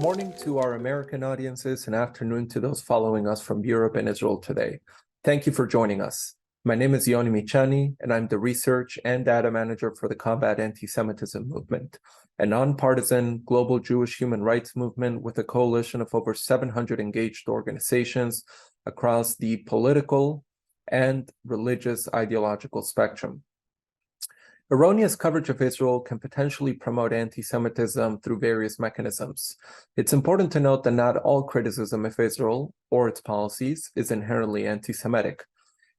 morning to our American audiences and afternoon to those following us from Europe and Israel today. Thank you for joining us. My name is Yoni Michani, and I'm the Research and Data Manager for the Combat Antisemitism Movement, a nonpartisan global Jewish human rights movement with a coalition of over 700 engaged organizations across the political and religious ideological spectrum. Erroneous coverage of Israel can potentially promote anti-Semitism through various mechanisms. It's important to note that not all criticism of Israel or its policies is inherently anti-Semitic.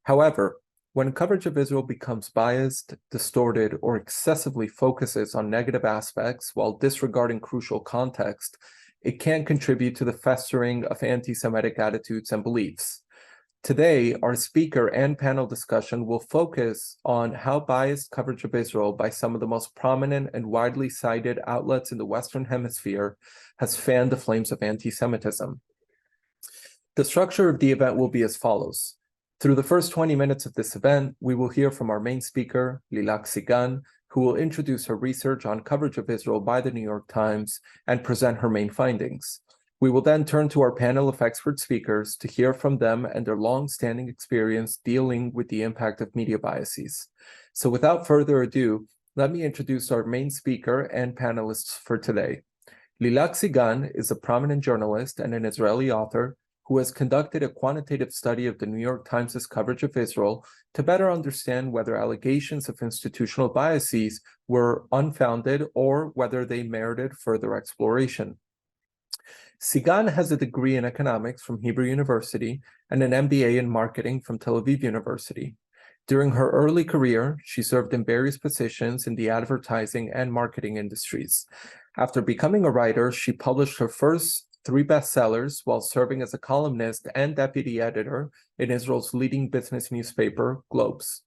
However, when coverage of Israel becomes biased, distorted, or excessively focuses on negative aspects while disregarding crucial context, it can contribute to the festering of anti-Semitic attitudes and beliefs. Today, our speaker and panel discussion will focus on how biased coverage of Israel by some of the most prominent and widely cited outlets in the Western Hemisphere has fanned the flames of anti-Semitism. The structure of the event will be as follows. Through the first 20 minutes of this event, we will hear from our main speaker, Lilac Sigan, who will introduce her research on coverage of Israel by the New York Times and present her main findings. We will then turn to our panel of expert speakers to hear from them and their long-standing experience dealing with the impact of media biases. So without further ado, let me introduce our main speaker and panelists for today. Lilac Sigan is a prominent journalist and an Israeli author who has conducted a quantitative study of the New York Times' coverage of Israel to better understand whether allegations of institutional biases were unfounded or whether they merited further exploration. Sigan has a degree in economics from Hebrew University and an MBA in marketing from Tel Aviv University. During her early career, she served in various positions in the advertising and marketing industries. After becoming a writer, she published her first 3 bestsellers while serving as a columnist and deputy editor in Israel's leading business newspaper, Globes.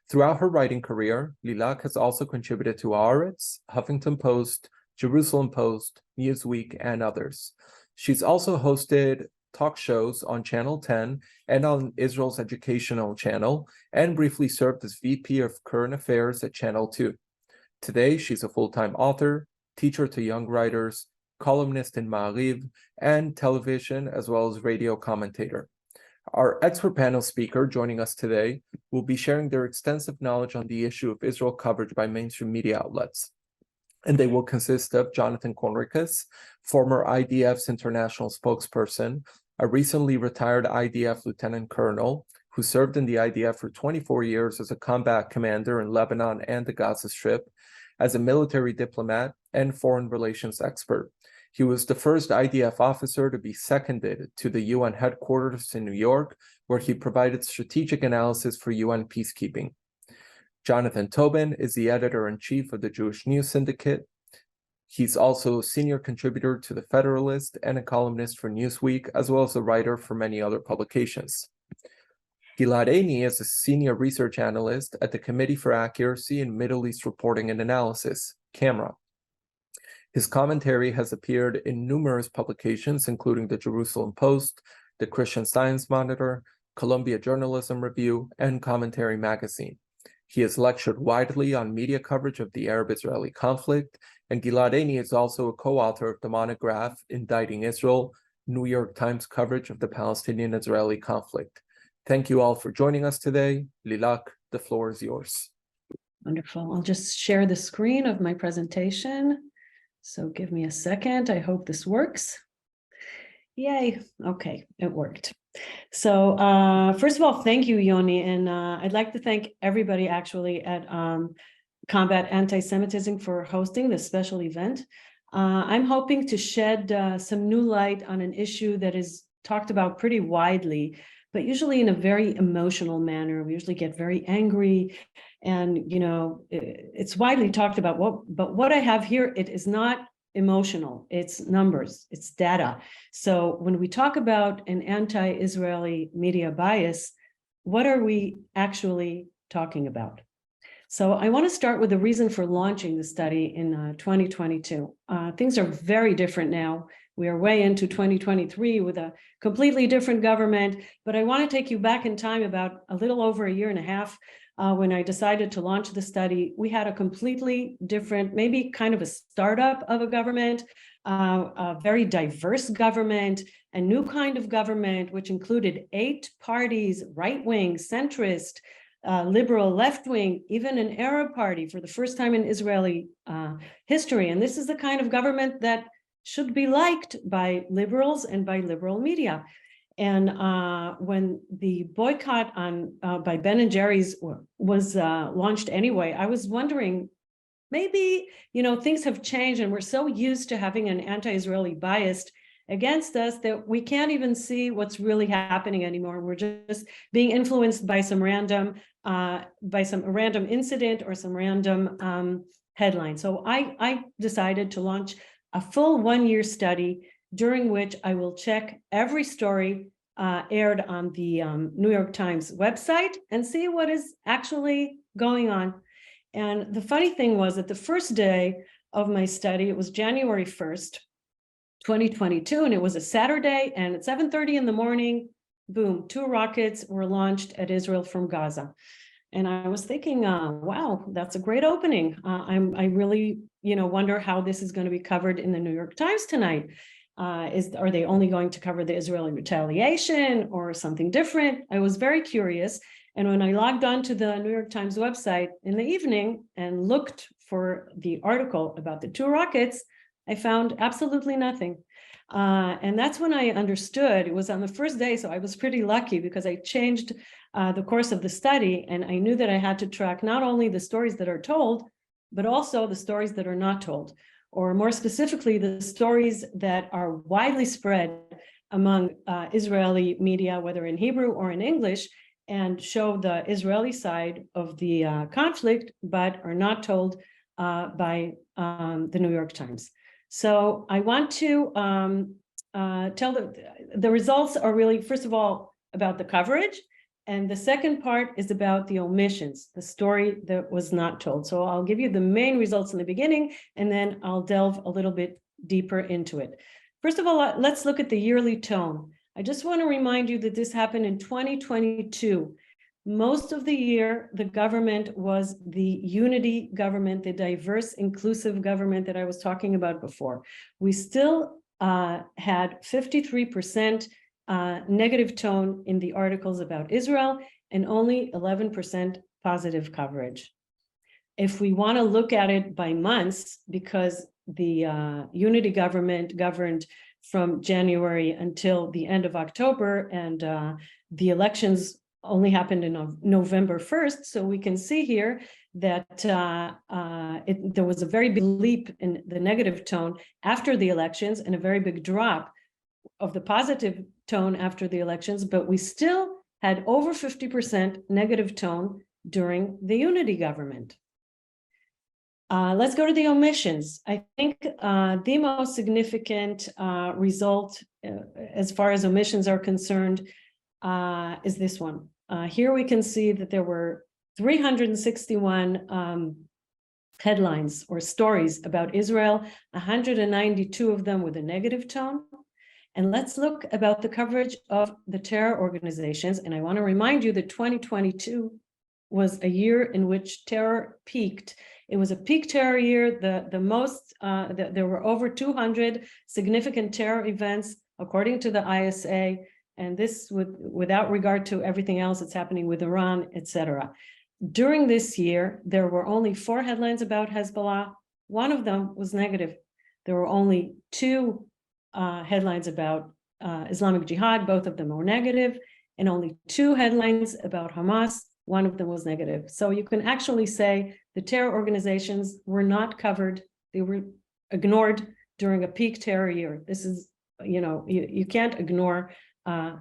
Throughout her writing career, Lilac has also contributed to Haaretz, Huffington Post, Jerusalem Post, Newsweek, and others. She's also hosted talk shows on Channel 10 and on Israel's educational channel, and briefly served as VP of Current Affairs at Channel 2. Today, she's a full-time author, teacher to young writers, columnist in Ma'ariv, and television as well as radio commentator. Our expert panel speaker joining us today will be sharing their extensive knowledge on the issue of Israel coverage by mainstream media outlets. And they will consist of Jonathan Conricus, former IDF's international spokesperson, a recently retired IDF lieutenant colonel who served in the IDF for 24 years as a combat commander in Lebanon and the Gaza Strip, as a military diplomat and foreign relations expert. He was the first IDF officer to be seconded to the UN headquarters in New York, where he provided strategic analysis for UN peacekeeping. Jonathan Tobin is the editor-in-chief of the Jewish News Syndicate. He's also a senior contributor to The Federalist and a columnist for Newsweek, as well as a writer for many other publications. Gilead Ini is a senior research analyst at the Committee for Accuracy in Middle East Reporting and Analysis, CAMRA. His commentary has appeared in numerous publications, including the Jerusalem Post, the Christian Science Monitor, Columbia Journalism Review, and Commentary Magazine. He has lectured widely on media coverage of the Arab-Israeli conflict, and Gilead Ini is also a co-author of the monograph Indicting Israel, New York Times coverage of the Palestinian-Israeli conflict. Thank you all for joining us today. Lilac, the floor is yours. Wonderful. I'll just share the screen of my presentation. So give me a second. I hope this works. Yay. Okay, it worked. So first of all, thank you, Yoni. And I'd like to thank everybody actually at Combat Antisemitism for hosting this special event. I'm hoping to shed some new light on an issue that is talked about pretty widely, but usually in a very emotional manner. We usually get very angry and, you know, it's widely talked about. But what I have here, it is not emotional, it's numbers, it's data. So when we talk about an anti-Israeli media bias, what are we actually talking about? So I want to start with the reason for launching the study in 2022. Things are very different now We are way into 2023 with a completely different government, but I want to take you back in time about a little over a year and a half. When I decided to launch the study, we had a completely different, maybe kind of a startup of a government, a very diverse government, a new kind of government, which included 8 parties, right-wing, centrist, liberal, left-wing, even an Arab party for the first time in Israeli history. And this is the kind of government that should be liked by liberals and by liberal media. And when the boycott by Ben and Jerry's was launched anyway, I was wondering, maybe, things have changed and we're so used to having an anti-Israeli bias against us that we can't even see what's really happening anymore. We're just being influenced by some random incident or some random headline. So I decided to launch a full 1-year study during which I will check every story aired on the New York Times website and see what is actually going on. And the funny thing was that the first day of my study, it was January 1st, 2022, and it was a Saturday, and at 7:30 in the morning, boom, 2 rockets were launched at Israel from Gaza. And I was thinking, wow, that's a great opening. I really, wonder how this is going to be covered in the New York Times tonight. Are they only going to cover the Israeli retaliation or something different? I was very curious. And when I logged on to the New York Times website in the evening and looked for the article about the 2 rockets, I found absolutely nothing. And that's when I understood. It was on the first day, so I was pretty lucky because I changed the course of the study, and I knew that I had to track not only the stories that are told, but also the stories that are not told, or more specifically, the stories that are widely spread among Israeli media, whether in Hebrew or in English, and show the Israeli side of the conflict, but are not told by the New York Times. So I want to tell the results are really, first of all, about the coverage. And the second part is about the omissions, the story that was not told. So I'll give you the main results in the beginning, and then I'll delve a little bit deeper into it. First of all, let's look at the yearly tone. I just want to remind you that this happened in 2022. Most of the year, the government was the unity government, the diverse, inclusive government that I was talking about before. We still had 53% negative tone in the articles about Israel and only 11% positive coverage. If we want to look at it by months, because the unity government governed from January until the end of October, and the elections only happened in November 1st. So we can see here that there was a very big leap in the negative tone after the elections and a very big drop of the positive tone after the elections, but we still had over 50% negative tone during the unity government. Let's go to the omissions. I think the most significant result as far as omissions are concerned is this one. Here we can see that there were 361 headlines or stories about Israel, 192 of them with a negative tone. And let's look about the coverage of the terror organizations. And I want to remind you that 2022 was a year in which terror peaked. It was a peak terror year. There were over 200 significant terror events, according to the ISA, and this without regard to everything else that's happening with Iran, etc. During this year, there were only 4 headlines about Hezbollah. One of them was negative. There were only 2 headlines about Islamic Jihad, both of them were negative, and only 2 headlines about Hamas, one of them was negative. So you can actually say the terror organizations were not covered, they were ignored during a peak terror year. This is, you can't ignore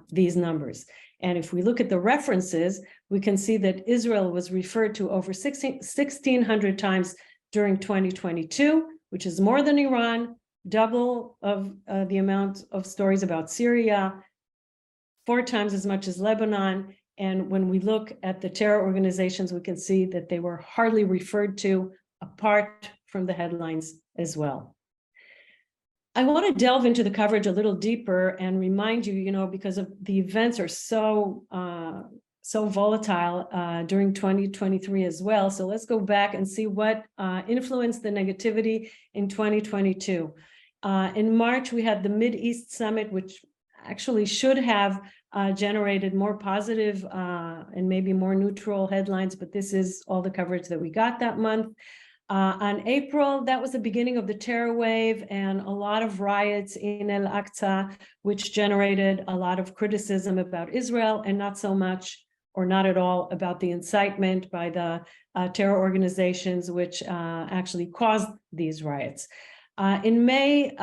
these numbers. And if we look at the references, we can see that Israel was referred to over 1,600 times during 2022, which is more than Iran, double of the amount of stories about Syria, 4 times as much as Lebanon. And when we look at the terror organizations, we can see that they were hardly referred to apart from the headlines as well. I want to delve into the coverage a little deeper and remind you, because of the events are so volatile during 2023 as well. So let's go back and see what influenced the negativity in 2022. In March, we had the Mid-East Summit, which actually should have generated more positive and maybe more neutral headlines, but this is all the coverage that we got that month. On April, that was the beginning of the terror wave and a lot of riots in Al-Aqsa, which generated a lot of criticism about Israel and not so much or not at all about the incitement by the terror organizations which actually caused these riots. In May,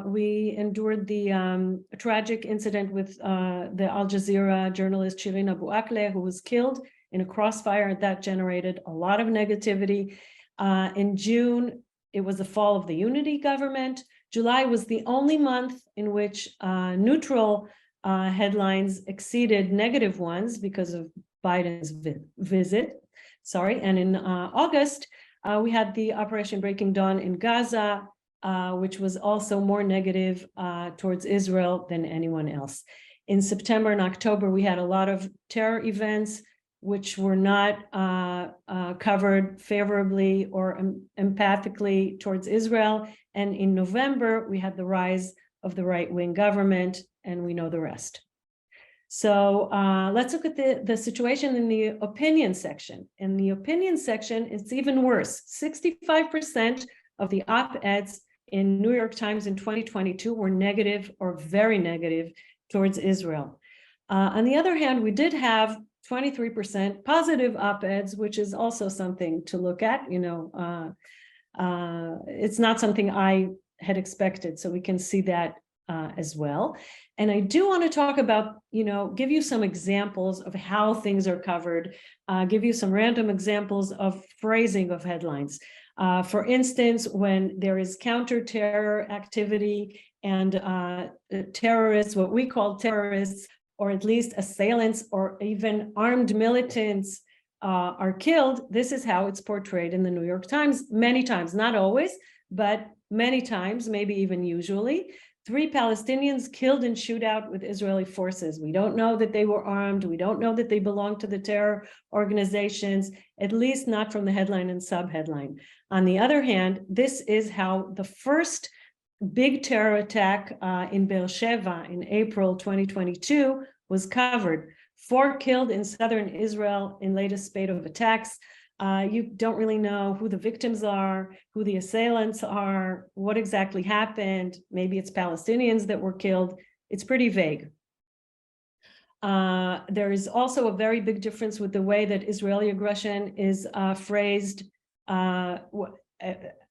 we endured the tragic incident with the Al Jazeera journalist Shirin Abu Akleh, who was killed in a crossfire. That generated a lot of negativity. In June, it was the fall of the unity government. July was the only month in which neutral headlines exceeded negative ones because of Biden's visit. And in August, we had the Operation Breaking Dawn in Gaza, which was also more negative towards Israel than anyone else. In September and October, we had a lot of terror events which were not covered favorably or empathically towards Israel. And in November, we had the rise of the right-wing government, and we know the rest. So let's look at the situation in the opinion section. In the opinion section, it's even worse. 65% of the op-eds in New York Times in 2022 were negative or very negative towards Israel. On the other hand, we did have 23% positive op-eds, which is also something to look at. It's not something I had expected, so we can see that as well. And I do want to talk about, give you some examples of how things are covered, give you some random examples of phrasing of headlines. For instance, when there is counter-terror activity and terrorists, what we call terrorists, or at least assailants or even armed militants are killed, this is how it's portrayed in the New York Times many times, not always, but many times, maybe even usually. 3 Palestinians killed in shootout with Israeli forces. We don't know that they were armed. We don't know that they belong to the terror organizations, at least not from the headline and subheadline. On the other hand, this is how the first big terror attack in Beersheba in April 2022 was covered. 4 killed in southern Israel in latest spate of attacks. You don't really know who the victims are, who the assailants are, what exactly happened. Maybe it's Palestinians that were killed. It's pretty vague. There is also a very big difference with the way that Israeli aggression is phrased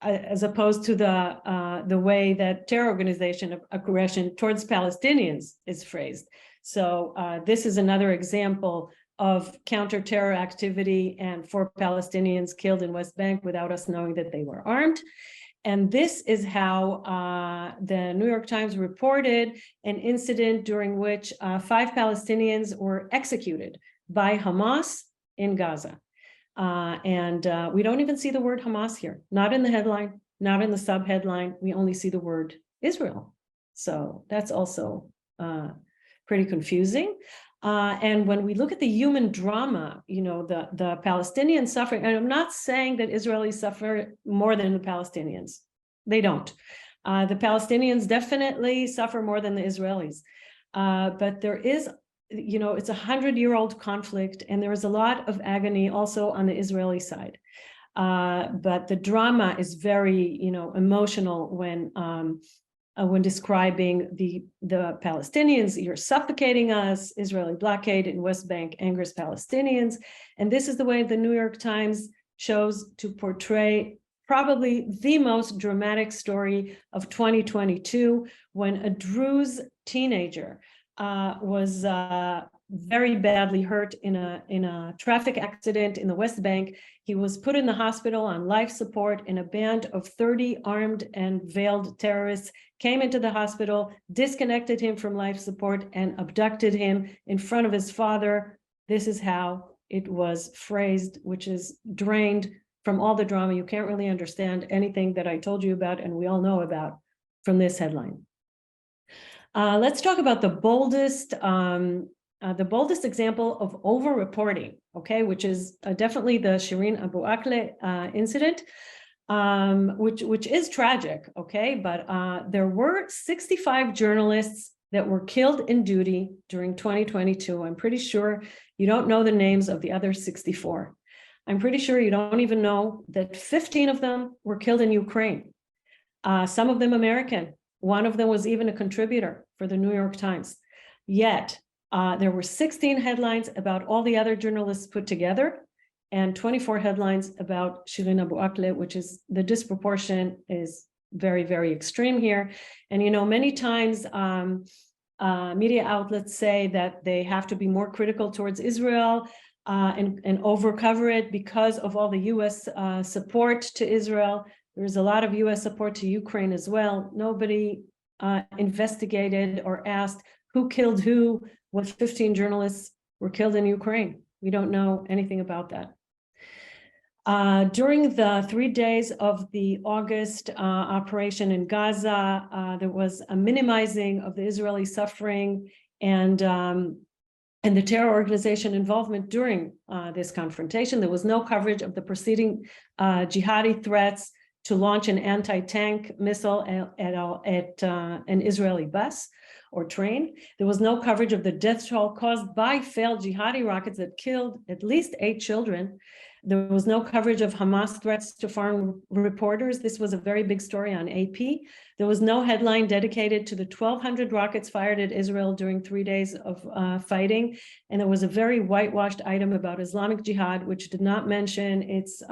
as opposed to the way that terror organization aggression towards Palestinians is phrased. So this is another example of counter-terror activity and 4 Palestinians killed in West Bank without us knowing that they were armed. And this is how the New York Times reported an incident during which 5 Palestinians were executed by Hamas in Gaza. And we don't even see the word Hamas here, not in the headline, not in the subheadline. We only see the word Israel. So that's also pretty confusing. And when we look at the human drama, the Palestinian suffering, and I'm not saying that Israelis suffer more than the Palestinians. They don't. The Palestinians definitely suffer more than the Israelis. But there is, it's a 100-year-old conflict, and there is a lot of agony also on the Israeli side. But the drama is very, emotional when describing the Palestinians. You're suffocating us. Israeli blockade in West Bank angers Palestinians. And this is the way the New York Times chose to portray probably the most dramatic story of 2022, when a Druze teenager was very badly hurt in a traffic accident in the West Bank. He was put in the hospital on life support, and a band of 30 armed and veiled terrorists came into the hospital, disconnected him from life support, and abducted him in front of his father. This is how it was phrased, which is drained from all the drama. You can't really understand anything that I told you about and we all know about from this headline. Let's talk about the boldest example of over-reporting, okay, which is definitely the Shireen Abu Akleh incident, which is tragic, okay, but there were 65 journalists that were killed in duty during 2022. I'm pretty sure you don't know the names of the other 64. I'm pretty sure you don't even know that 15 of them were killed in Ukraine, some of them American. One of them was even a contributor for the New York Times. Yet, there were 16 headlines about all the other journalists put together and 24 headlines about Shireen Abu Akleh, which is the disproportion is very, very extreme here. And, you know, many times media outlets say that they have to be more critical towards Israel and over-cover it because of all the US support to Israel. There's a lot of US support to Ukraine as well. Nobody investigated or asked who killed who, what 15 journalists were killed in Ukraine. We don't know anything about that. During the 3 days of the August operation in Gaza, there was a minimizing of the Israeli suffering and the terror organization involvement during this confrontation. There was no coverage of the preceding jihadi threats to launch an anti-tank missile at an Israeli bus or train. There was no coverage of the death toll caused by failed jihadi rockets that killed at least 8 children. There was no coverage of Hamas threats to foreign reporters. This was a very big story on AP. There was no headline dedicated to the 1,200 rockets fired at Israel during 3 days of fighting. And there was a very whitewashed item about Islamic Jihad, which did not mention its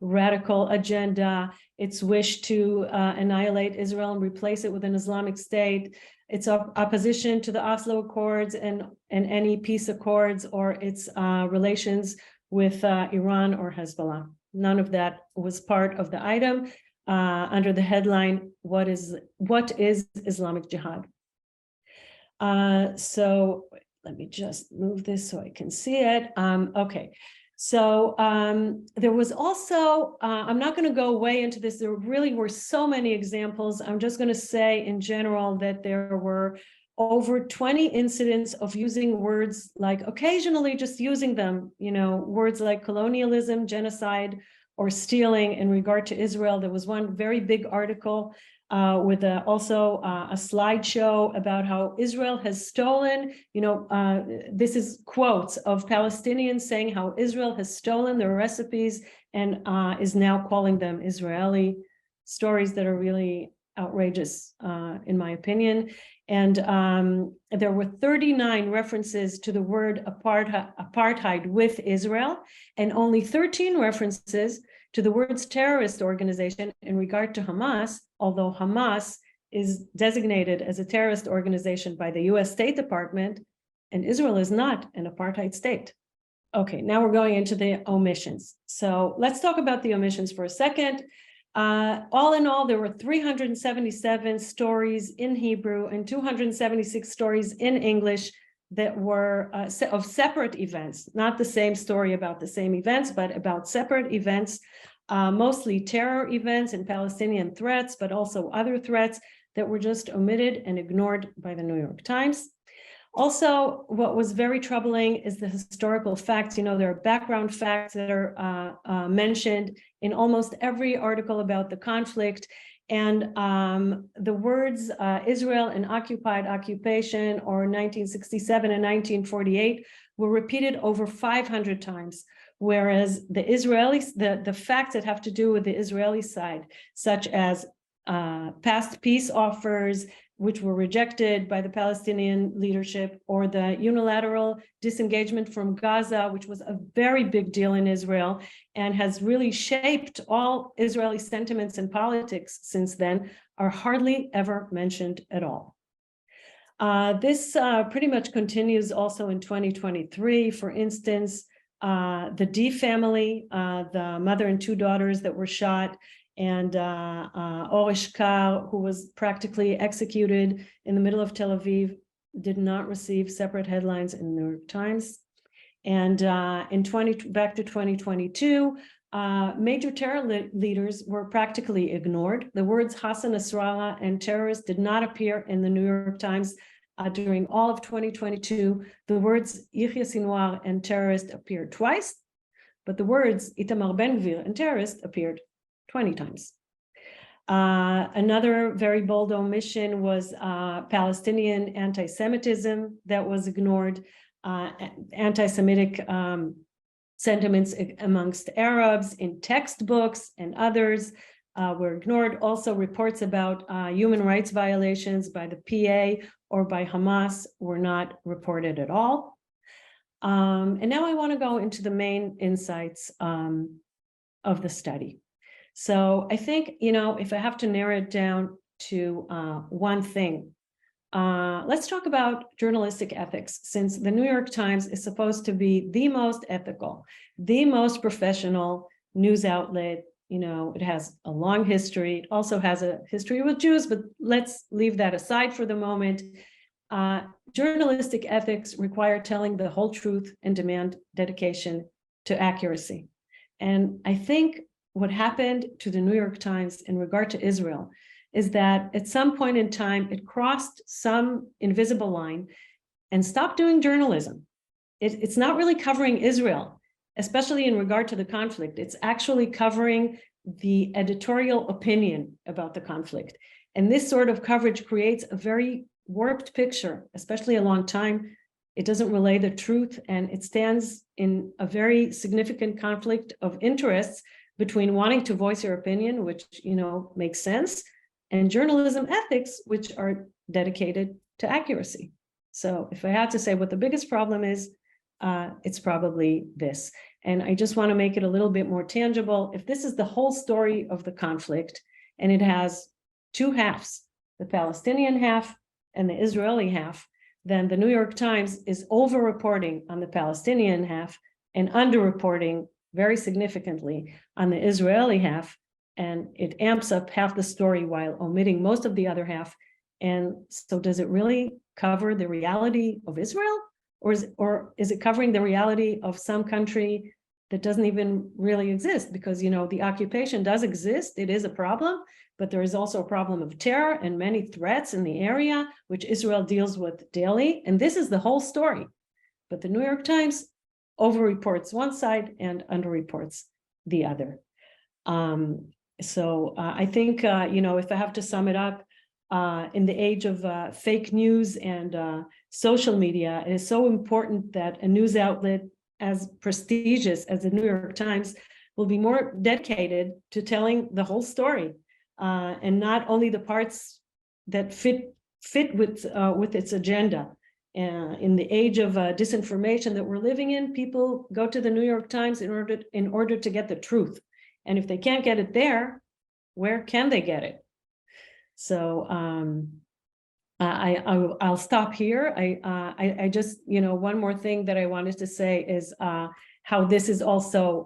radical agenda, its wish to annihilate Israel and replace it with an Islamic state, its opposition to the Oslo Accords and any peace accords, or its relations with Iran or Hezbollah. None of that was part of the item under the headline, what is Islamic Jihad? So let me just move this so I can see it. Okay, so there was also, I'm not going to go way into this. There really were so many examples. I'm just going to say in general that there were over 20 incidents of using words like, occasionally just using them, you know, words like colonialism, genocide, or stealing in regard to Israel. There was one very big article with also a slideshow about how Israel has stolen, you know, this is quotes of Palestinians saying how Israel has stolen their recipes and is now calling them Israeli, stories that are really outrageous, in my opinion. And there were 39 references to the word apartheid with Israel, and only 13 references to the words terrorist organization in regard to Hamas, although Hamas is designated as a terrorist organization by the US State Department, and Israel is not an apartheid state. Okay, now we're going into the omissions. So let's talk about the omissions for a second. All in all, there were 377 stories in Hebrew and 276 stories in English that were of separate events, not the same story about the same events, but about separate events, mostly terror events and Palestinian threats, but also other threats that were just omitted and ignored by the New York Times. Also, what was very troubling is the historical facts. You know, there are background facts that are mentioned in almost every article about the conflict. And the words Israel and occupied occupation, or 1967 and 1948, were repeated over 500 times. Whereas the Israelis, the facts that have to do with the Israeli side, such as past peace offers, which were rejected by the Palestinian leadership, or the unilateral disengagement from Gaza, which was a very big deal in Israel and has really shaped all Israeli sentiments and politics since then, are hardly ever mentioned at all. This pretty much continues also in 2023. For instance, the D family, the mother and 2 daughters that were shot, and Orishkar, who was practically executed in the middle of Tel Aviv, did not receive separate headlines in the New York Times. And back to 2022, major terror leaders were practically ignored. The words Hassan Nasrallah and terrorist did not appear in the New York Times during all of 2022. The words Yahya Sinwar and terrorist appeared twice, but the words Itamar Ben-Gvir and terrorist appeared 20 times. Another very bold omission was Palestinian anti-Semitism that was ignored. Anti-Semitic sentiments amongst Arabs in textbooks and others were ignored. Also, reports about human rights violations by the PA or by Hamas were not reported at all. And now I want to go into the main insights of the study. So I think, if I have to narrow it down to one thing, let's talk about journalistic ethics, since the New York Times is supposed to be the most ethical, the most professional news outlet. It has a long history. It also has a history with Jews, but let's leave that aside for the moment. Journalistic ethics require telling the whole truth and demand dedication to accuracy. And I think what happened to the New York Times in regard to Israel is that at some point in time, it crossed some invisible line and stopped doing journalism. It's not really covering Israel, especially in regard to the conflict. It's actually covering the editorial opinion about the conflict. And this sort of coverage creates a very warped picture, especially a long time. It doesn't relay the truth, and it stands in a very significant conflict of interests between wanting to voice your opinion, which, makes sense, and journalism ethics, which are dedicated to accuracy. So if I had to say what the biggest problem is, it's probably this. And I just want to make it a little bit more tangible. If this is the whole story of the conflict, and it has two halves, the Palestinian half and the Israeli half, then the New York Times is over-reporting on the Palestinian half and under-reporting very significantly on the Israeli half, and it amps up half the story while omitting most of the other half. And so does it really cover the reality of Israel? Or is it covering the reality of some country that doesn't even really exist? Because, the occupation does exist. It is a problem, but there is also a problem of terror and many threats in the area, which Israel deals with daily. And this is the whole story. But the New York Times over-reports one side and under-reports the other. So I think, if I have to sum it up, in the age of fake news and social media, it is so important that a news outlet as prestigious as the New York Times will be more dedicated to telling the whole story, and not only the parts that fit with its agenda. In the age of disinformation that we're living in, people go to the New York Times in order to get the truth. And if they can't get it there, where can they get it? So I'll stop here. I just, one more thing that I wanted to say is how this is also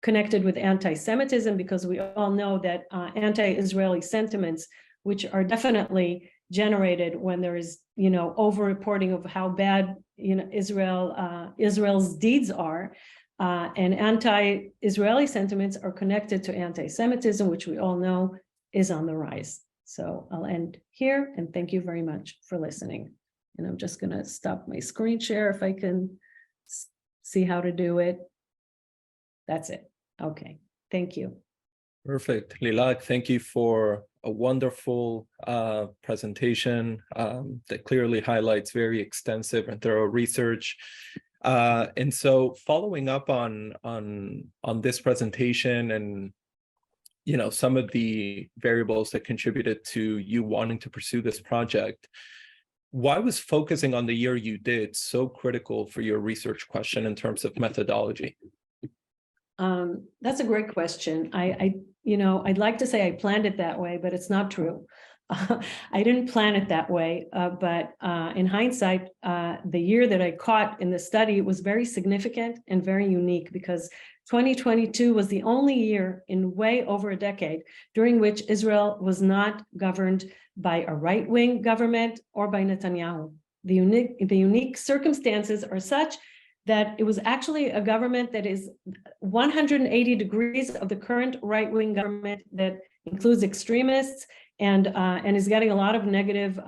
connected with anti-Semitism, because we all know that anti-Israeli sentiments, which are definitely generated when there is, over-reporting of how bad, Israel's deeds are, and anti-Israeli sentiments are connected to anti-Semitism, which we all know is on the rise. So I'll end here, and thank you very much for listening. And I'm just going to stop my screen share if I can see how to do it. That's it. Okay. Thank you. Perfect. Lilac, thank you for a wonderful presentation that clearly highlights very extensive and thorough research. And so following up on this presentation and some of the variables that contributed to you wanting to pursue this project, why was focusing on the year you did so critical for your research question in terms of methodology? That's a great question. I'd like to say I planned it that way, but it's not true. I didn't plan it that way, but in hindsight, the year that I caught in the study was very significant and very unique, because 2022 was the only year in way over a decade during which Israel was not governed by a right-wing government or by Netanyahu. The unique circumstances are such that it was actually a government that is 180 degrees of the current right-wing government that includes extremists and is getting a lot of negative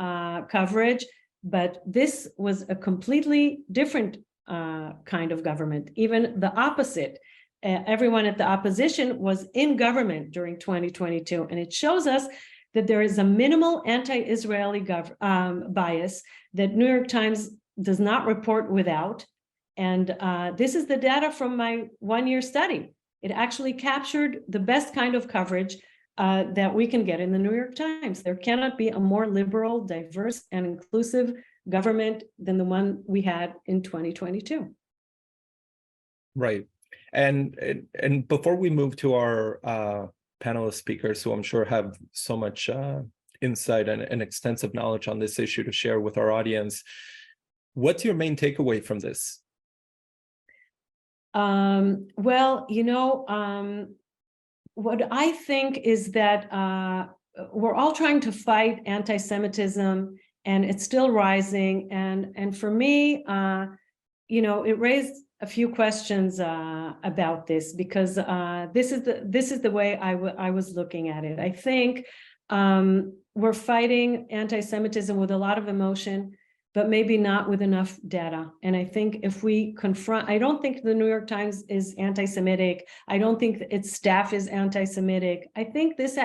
coverage. But this was a completely different kind of government, even the opposite. Everyone at the opposition was in government during 2022. And it shows us that there is a minimal anti-Israeli bias that New York Times does not report without. And this is the data from my one-year study. It actually captured the best kind of coverage that we can get in the New York Times. There cannot be a more liberal, diverse, and inclusive government than the one we had in 2022. Right. And before we move to our panelist speakers, who I'm sure have so much insight and extensive knowledge on this issue to share with our audience, what's your main takeaway from this? Well, what I think is that we're all trying to fight anti-Semitism, and it's still rising. And for me, it raised a few questions about this, because this is the way I was looking at it. I think we're fighting anti-Semitism with a lot of emotion, but maybe not with enough data. And I think if we confront, I don't think the New York Times is anti-Semitic. I don't think its staff is anti-Semitic. I think this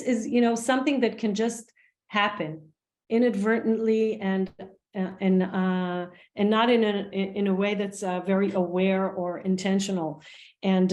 is, something that can just happen inadvertently and not in a way that's very aware or intentional. And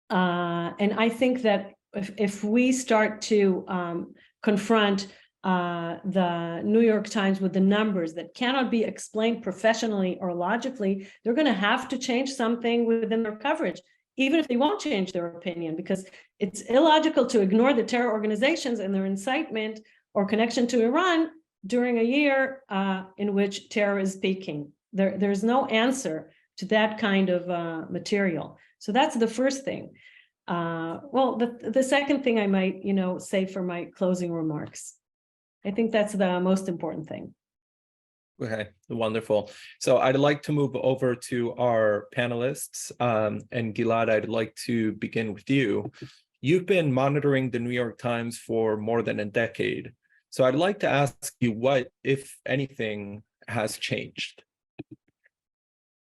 I think that if we start to confront the New York Times with the numbers that cannot be explained professionally or logically, they're going to have to change something within their coverage, even if they won't change their opinion, because it's illogical to ignore the terror organizations and their incitement or connection to Iran during a year in which terror is peaking. There's no answer to that kind of material. So that's the first thing. Well, the second thing I might, say for my closing remarks, I think that's the most important thing. Okay, wonderful. So I'd like to move over to our panelists. And Gilead, I'd like to begin with you. You've been monitoring the New York Times for more than a decade. So I'd like to ask you what, if anything, has changed.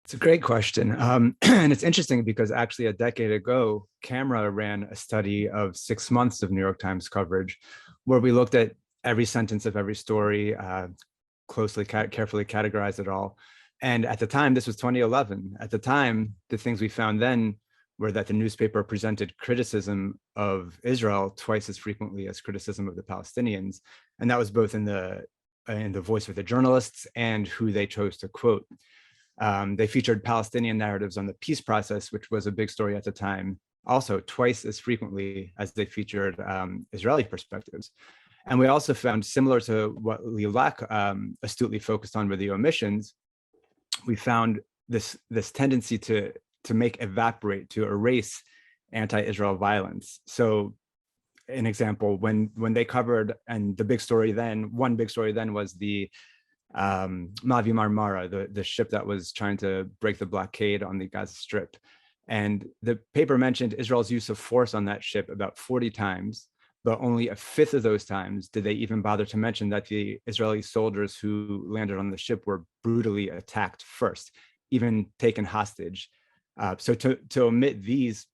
It's a great question. And it's interesting because actually a decade ago, Camera ran a study of 6 months of New York Times coverage where we looked at every sentence of every story, carefully categorized it all. And at the time, this was 2011. At the time, the things we found then were that the newspaper presented criticism of Israel twice as frequently as criticism of the Palestinians. And that was both in the voice of the journalists and who they chose to quote. They featured Palestinian narratives on the peace process, which was a big story at the time, also twice as frequently as they featured Israeli perspectives. And we also found, similar to what Lilac astutely focused on with the omissions, we found this tendency to erase anti-Israel violence. So an example, when they covered, and one big story then was the Mavi Marmara, the ship that was trying to break the blockade on the Gaza Strip. And the paper mentioned Israel's use of force on that ship about 40 times, but only a fifth of those times did they even bother to mention that the Israeli soldiers who landed on the ship were brutally attacked first, even taken hostage. So to omit these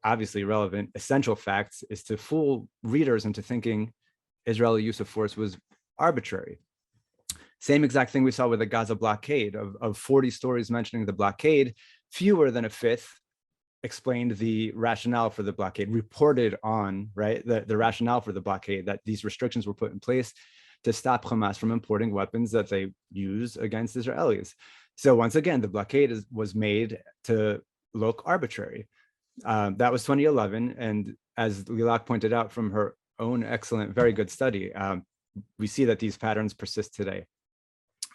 obviously relevant, essential facts is to fool readers into thinking Israeli use of force was arbitrary. Same exact thing we saw with the Gaza blockade. Of 40 stories mentioning the blockade, fewer than a fifth explained the rationale for the blockade, reported on, right, the rationale for the blockade, that these restrictions were put in place to stop Hamas from importing weapons that they use against Israelis. So once again, the blockade was made to look arbitrary. That was 2011. And as Lilac pointed out from her own excellent, very good study, we see that these patterns persist today.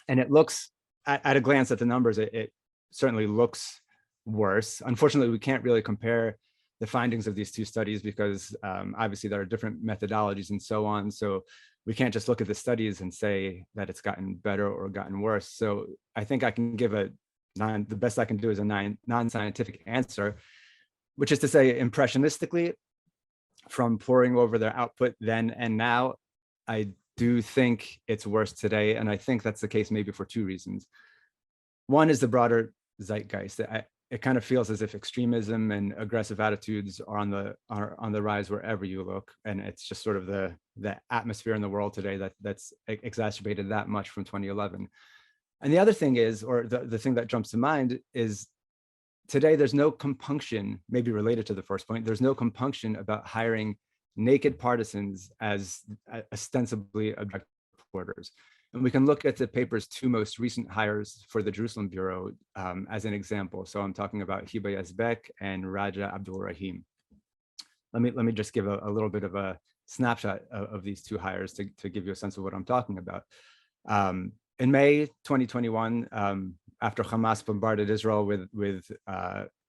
And it looks, at a glance at the numbers, it certainly looks worse. Unfortunately, we can't really compare the findings of these two studies because obviously there are different methodologies and so on. So we can't just look at the studies and say that it's gotten better or gotten worse. So I think I can give a the best I can do is a non-scientific answer, which is to say, impressionistically, from poring over their output then and now, I do think it's worse today. And I think that's the case maybe for two reasons. One is the broader zeitgeist. It kind of feels as if extremism and aggressive attitudes are on the rise wherever you look. And it's just sort of the atmosphere in the world today that's exacerbated that much from 2011. And the other thing is, or the thing that jumps to mind is, today there's no compunction, maybe related to the first point, there's no compunction about hiring naked partisans as ostensibly objective reporters. And we can look at the paper's two most recent hires for the Jerusalem Bureau as an example. So I'm talking about Hiba Yazbek and Raja Abdul Rahim. Let me just give a little bit of a snapshot of these two hires to give you a sense of what I'm talking about. In May 2021, after Hamas bombarded Israel with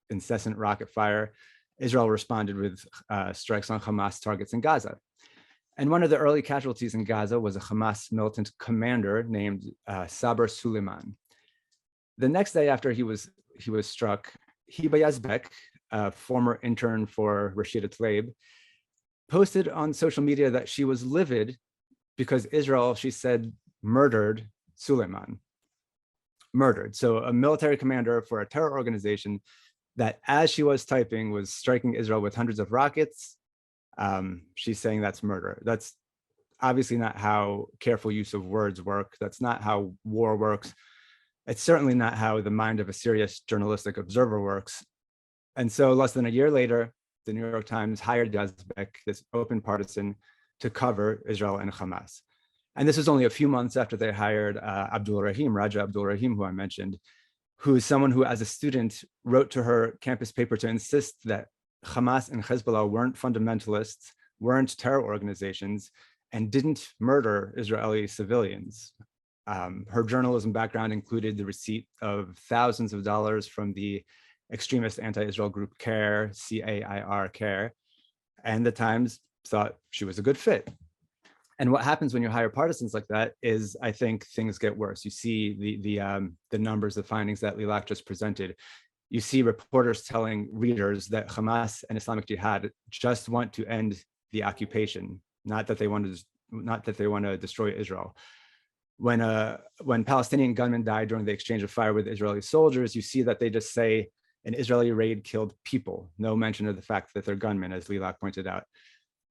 incessant rocket fire, Israel responded with strikes on Hamas targets in Gaza. And one of the early casualties in Gaza was a Hamas militant commander named Sabr Suleiman. The next day after he was struck, Hiba Yazbek, a former intern for Rashida Tlaib, posted on social media that she was livid because Israel, she said, murdered Suleiman. Murdered. So a military commander for a terror organization that, as she was typing, was striking Israel with hundreds of rockets. She's saying that's murder. That's obviously not how careful use of words work. That's not how war works. It's certainly not how the mind of a serious journalistic observer works. And so less than a year later, the New York Times hired Yazbek, this open partisan, to cover Israel and Hamas. And this was only a few months after they hired Abdul Rahim, Raja Abdul Rahim, who I mentioned, who is someone who, as a student, wrote to her campus paper to insist that Hamas and Hezbollah weren't fundamentalists, weren't terror organizations, and didn't murder Israeli civilians. Her journalism background included the receipt of thousands of dollars from the extremist anti-Israel group CAIR, C-A-I-R, CAIR, and the Times thought she was a good fit. And what happens when you hire partisans like that is, I think, things get worse. You see the numbers, the findings that Lilac just presented. You see reporters telling readers that Hamas and Islamic Jihad just want to end the occupation, not that they want to destroy Israel. When Palestinian gunmen died during the exchange of fire with Israeli soldiers, you see that they just say an Israeli raid killed people. No mention of the fact that they're gunmen, as Lilac pointed out.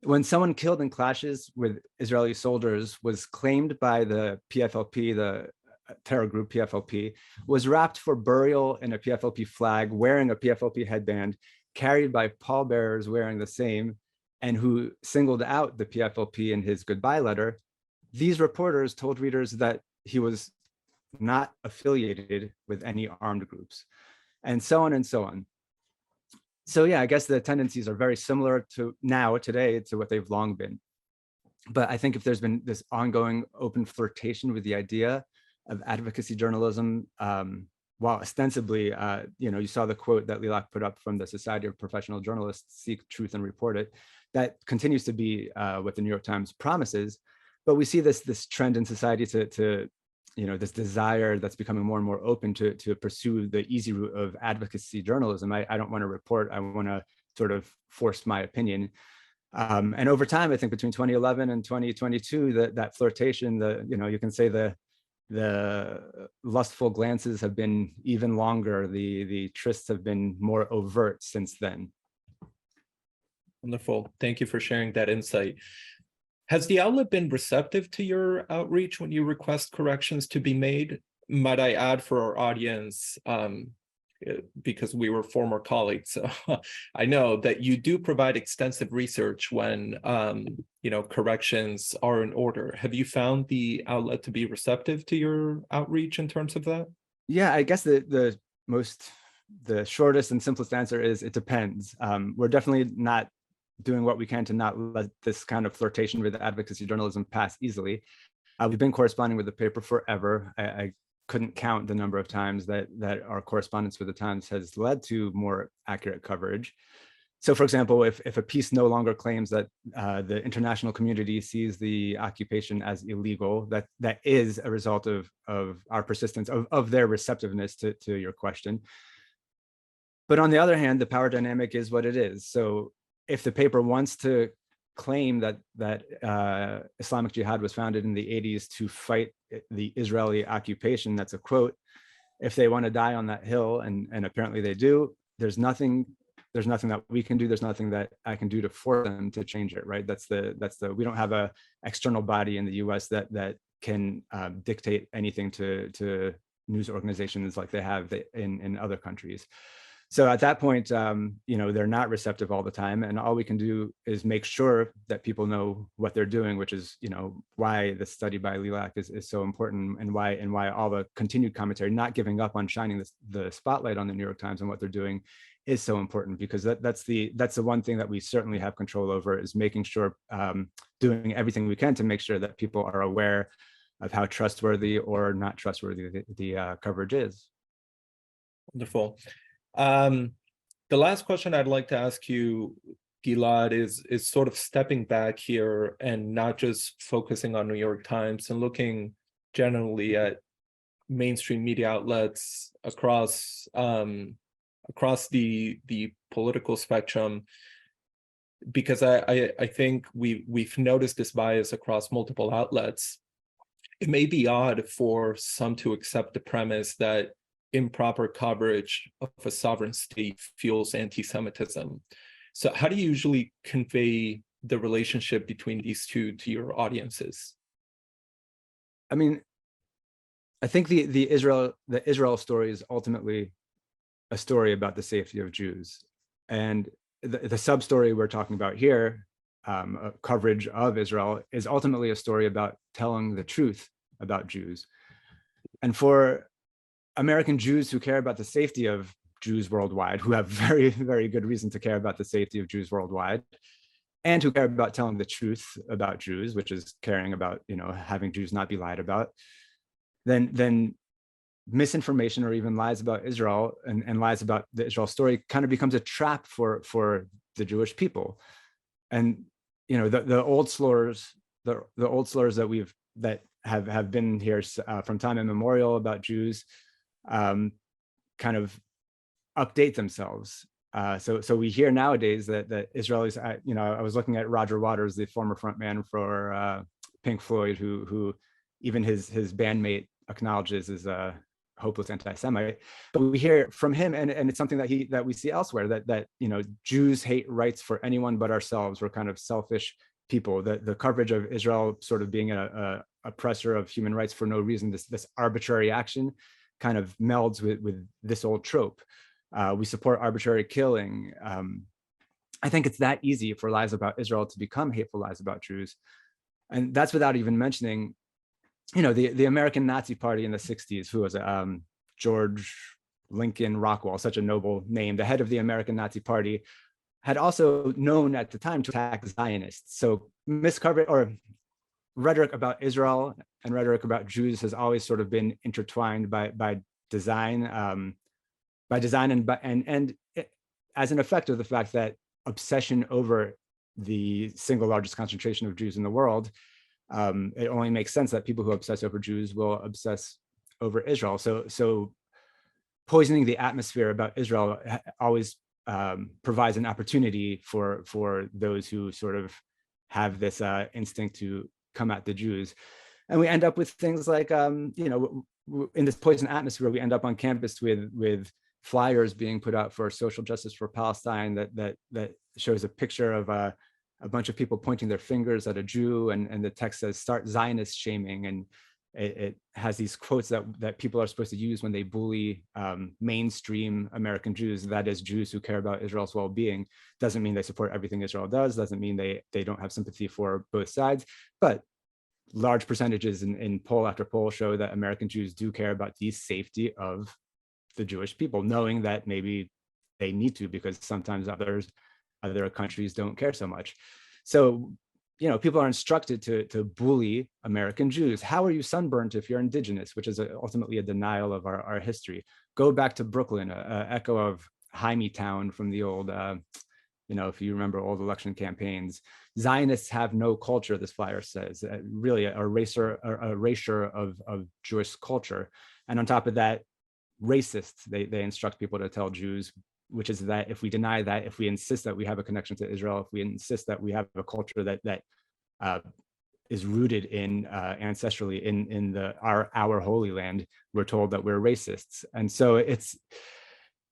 When someone killed in clashes with Israeli soldiers was claimed by the PFLP, the terror group PFLP, was wrapped for burial in a PFLP flag, wearing a PFLP headband, carried by pallbearers wearing the same, and who singled out the PFLP in his goodbye letter, these reporters told readers that he was not affiliated with any armed groups, and so on and so on. So yeah, I guess the tendencies are very similar to today, to what they've long been. But I think if there's been this ongoing open flirtation with the idea of advocacy journalism, while ostensibly, you saw the quote that Lilac put up from the Society of Professional Journalists, seek truth and report it, that continues to be what the New York Times promises. But we see this trend in society to this desire that's becoming more and more open to pursue the easy route of advocacy journalism. I don't want to report, I want to sort of force my opinion. And over time, I think between 2011 and 2022, that flirtation, you can say the lustful glances have been even longer. The trysts have been more overt since then. Wonderful. Thank you for sharing that insight. Has the outlet been receptive to your outreach when you request corrections to be made? Might I add for our audience, because we were former colleagues, so I know that you do provide extensive research when corrections are in order. Have you found the outlet to be receptive to your outreach in terms of that? Yeah, I guess the shortest and simplest answer is it depends. We're definitely not doing what we can to not let this kind of flirtation with advocacy journalism pass easily. We've been corresponding with the paper forever. I couldn't count the number of times that our correspondence with the Times has led to more accurate coverage. So, for example, if a piece no longer claims that the international community sees the occupation as illegal, that is a result of our persistence, of their receptiveness to your question. But on the other hand, the power dynamic is what it is. So if the paper wants to claim that Islamic Jihad was founded in the 80s to fight the Israeli occupation, that's a quote. If they want to die on that hill, and apparently they do, there's nothing that we can do. There's nothing that I can do to force them to change it, right? We don't have a external body in the US that can dictate anything to news organizations like they have in other countries. So at that point, they're not receptive all the time, and all we can do is make sure that people know what they're doing, which is, why the study by Lilac is so important, and why all the continued commentary, not giving up on shining the spotlight on the New York Times and what they're doing, is so important, because that's the one thing that we certainly have control over, is making sure, doing everything we can to make sure that people are aware of how trustworthy or not trustworthy the coverage is. Wonderful. The last question I'd like to ask you, Gilead, is sort of stepping back here and not just focusing on New York Times and looking generally at mainstream media outlets across the political spectrum, because I think we've noticed this bias across multiple outlets. It may be odd for some to accept the premise that improper coverage of a sovereign state fuels anti-Semitism. So how do you usually convey the relationship between these two to your audiences? I mean, I think the Israel story is ultimately a story about the safety of Jews. And the sub-story we're talking about here, coverage of Israel, is ultimately a story about telling the truth about Jews. And for American Jews who care about the safety of Jews worldwide, who have very, very good reason to care about the safety of Jews worldwide, and who care about telling the truth about Jews, which is caring about, having Jews not be lied about, then misinformation or even lies about Israel and lies about the Israel story kind of becomes a trap for the Jewish people. And the old slurs that have been here from time immemorial about Jews kind of update themselves. So we hear nowadays that Israelis, I was looking at Roger Waters, the former frontman for Pink Floyd, who even his bandmate acknowledges is a hopeless anti-Semite. But we hear from him, and it's something that we see elsewhere, that Jews hate rights for anyone but ourselves. We're kind of selfish people. The coverage of Israel sort of being a oppressor of human rights for no reason, this arbitrary action, kind of melds with this old trope. We support arbitrary killing. I think it's that easy for lies about Israel to become hateful lies about Jews. And that's without even mentioning, the American Nazi Party in the 60s, who was George Lincoln Rockwell, such a noble name, the head of the American Nazi Party, had also known at the time to attack Zionists. So miscoverage or rhetoric about Israel and rhetoric about Jews has always sort of been intertwined by design, and as an effect of the fact that obsession over the single largest concentration of Jews in the world, it only makes sense that people who obsess over Jews will obsess over Israel. So poisoning the atmosphere about Israel always provides an opportunity for those who sort of have this instinct to come at the Jews. And we end up with things like, in this poison atmosphere, we end up on campus with flyers being put out for social justice for Palestine that shows a picture of a bunch of people pointing their fingers at a Jew, and the text says, "Start Zionist shaming." And it has these quotes that people are supposed to use when they bully mainstream American Jews, that is, Jews who care about Israel's well-being. Doesn't mean they support everything Israel does, doesn't mean they don't have sympathy for both sides, but large percentages in poll after poll show that American Jews do care about the safety of the Jewish people, knowing that maybe they need to, because sometimes other countries don't care so much. So, people are instructed to bully American Jews. How are you sunburnt if you're indigenous, which is ultimately a denial of our history. Go back to Brooklyn, an echo of Hymietown from the old if you remember old election campaigns, Zionists have no culture, this flyer says, really a erasure of Jewish culture. And on top of that, racists, they instruct people to tell Jews, which is that if we deny that, if we insist that we have a connection to Israel, if we insist that we have a culture that is rooted in ancestrally in our Holy Land, we're told that we're racists. And so it's,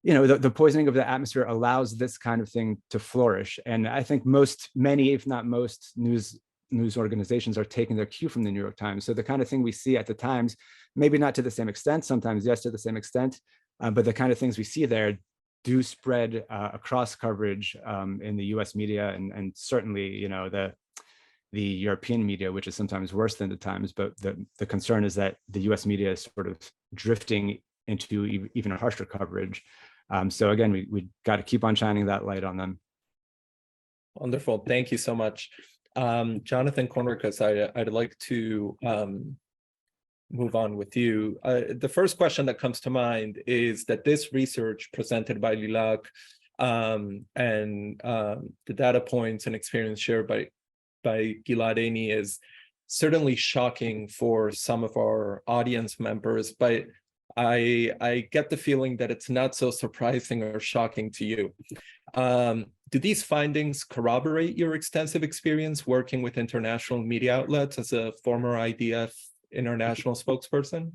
the poisoning of the atmosphere allows this kind of thing to flourish. And I think many, if not most, news organizations are taking their cue from the New York Times. So the kind of thing we see at the Times, maybe not to the same extent, sometimes yes to the same extent, but the kind of things we see there do spread across coverage in the US media and certainly, the European media, which is sometimes worse than the Times. But the concern is that the US media is sort of drifting into even harsher coverage. So again, we got to keep on shining that light on them. Wonderful. Thank you so much. Jonathan Conricus, I'd like to move on with you. The first question that comes to mind is that this research presented by Lilac and the data points and experience shared by Gilead Ini is certainly shocking for some of our audience members, but I get the feeling that it's not so surprising or shocking to you. Do these findings corroborate your extensive experience working with international media outlets as a former IDF international spokesperson?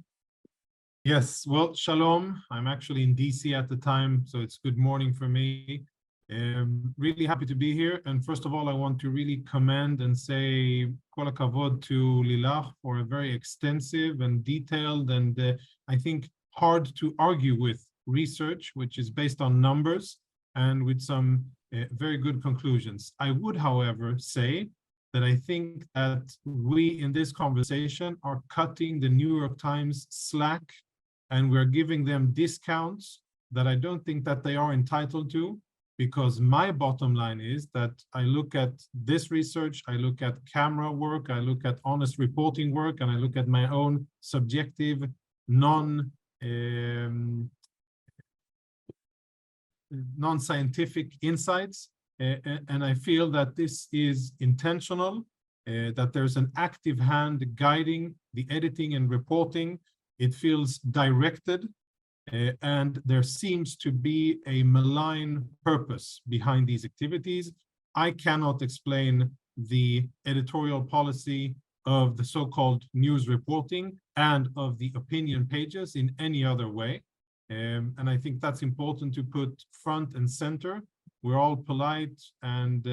Yes, well, shalom. I'm actually in DC at the time, so it's good morning for me. Really happy to be here. And first of all, I want to really commend and say kol hakavod to Lilac for a very extensive and detailed and I think hard to argue with research, which is based on numbers and with some very good conclusions. I would, however, say that I think that we in this conversation are cutting the New York Times slack and we're giving them discounts that I don't think that they are entitled to, because my bottom line is that I look at this research, I look at camera work, I look at honest reporting work, and I look at my own subjective, non-scientific insights. And I feel that this is intentional, that there's an active hand guiding the editing and reporting. It feels directed, and there seems to be a malign purpose behind these activities. I cannot explain the editorial policy of the so-called news reporting and of the opinion pages in any other way. And I think that's important to put front and center. We're all polite and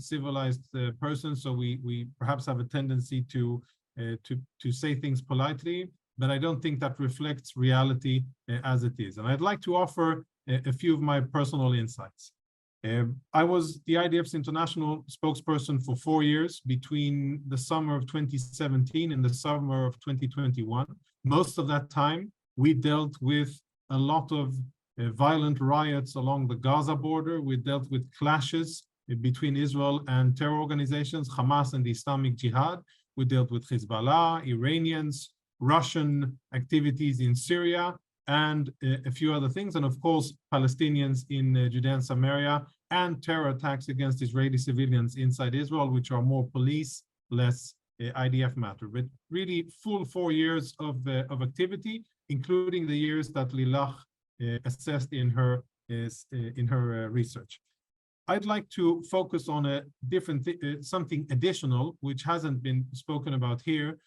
civilized persons, so we perhaps have a tendency to say things politely, but I don't think that reflects reality as it is. And I'd like to offer a few of my personal insights. I was the IDF's international spokesperson for 4 years between the summer of 2017 and the summer of 2021. Most of that time, we dealt with a lot of violent riots along the Gaza border. We dealt with clashes between Israel and terror organizations, Hamas and the Islamic Jihad. We dealt with Hezbollah, Iranians, Russian activities in Syria, and a few other things. And of course, Palestinians in Judea and Samaria, and terror attacks against Israeli civilians inside Israel, which are more police, less IDF matter. But really full 4 years of activity, including the years that Lilac assessed in her research. I'd like to focus on a different something additional, which hasn't been spoken about here,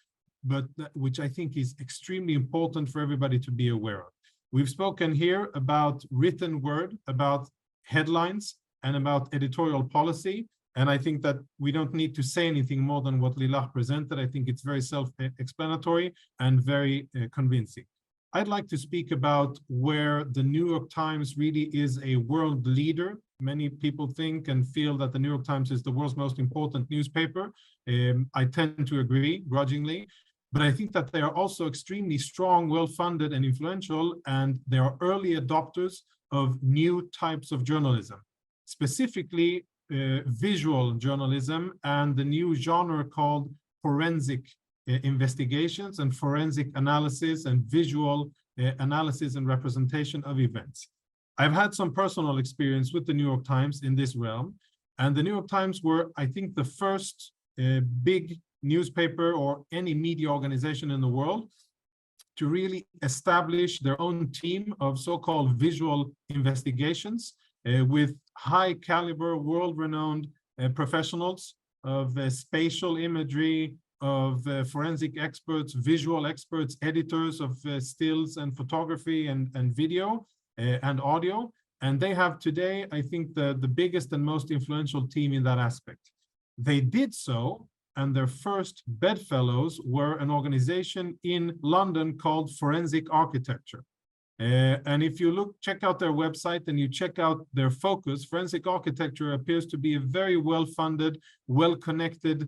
but which I think is extremely important for everybody to be aware of. We've spoken here about written word, about headlines, and about editorial policy. And I think that we don't need to say anything more than what Lilac presented. I think it's very self-explanatory and very convincing. I'd like to speak about where the New York Times really is a world leader. Many people think and feel that the New York Times is the world's most important newspaper. I tend to agree, grudgingly, but I think that they are also extremely strong, well-funded, and influential, and they are early adopters of new types of journalism, specifically visual journalism and the new genre called forensic investigations and forensic analysis and visual analysis and representation of events. I've had some personal experience with the New York Times in this realm, and the New York Times were, I think, the first big newspaper or any media organization in the world to really establish their own team of so-called visual investigations with high caliber, world-renowned professionals of spatial imagery, of forensic experts, visual experts, editors of stills and photography and video and audio. And they have today, I think, the biggest and most influential team in that aspect. They did so, and their first bedfellows were an organization in London called Forensic Architecture. And if you check out their website and you check out their focus, Forensic Architecture appears to be a very well-funded, well-connected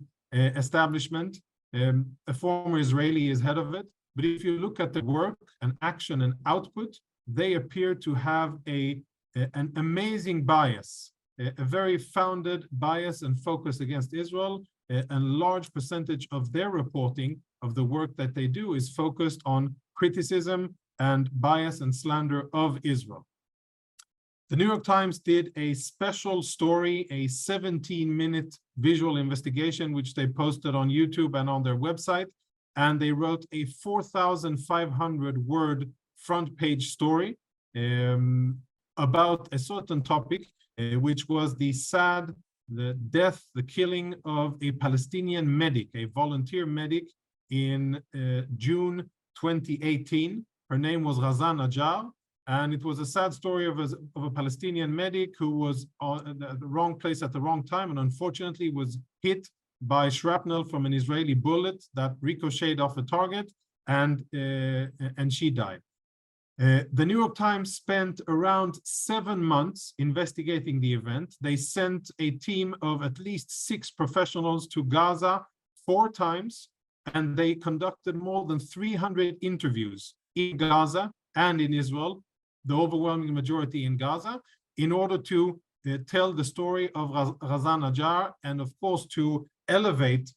establishment. A former Israeli is head of it. But if you look at the work and action and output, they appear to have an amazing bias, a very founded bias and focus against Israel. A large percentage of their reporting of the work that they do is focused on criticism and bias and slander of Israel. The New York Times did a special story, a 17-minute visual investigation, which they posted on YouTube and on their website. And they wrote a 4,500-word front page story about a certain topic, which was the death, the killing of a Palestinian medic, a volunteer medic in June 2018. Her name was Ghazan Najjar, and it was a sad story of a Palestinian medic who was at the wrong place at the wrong time, and unfortunately was hit by shrapnel from an Israeli bullet that ricocheted off a target, and she died. The New York Times spent around 7 months investigating the event. They sent a team of at least 6 professionals to Gaza 4 times, and they conducted more than 300 interviews in Gaza and in Israel, the overwhelming majority in Gaza, in order to tell the story of Ghazan Najjar, and of course to elevate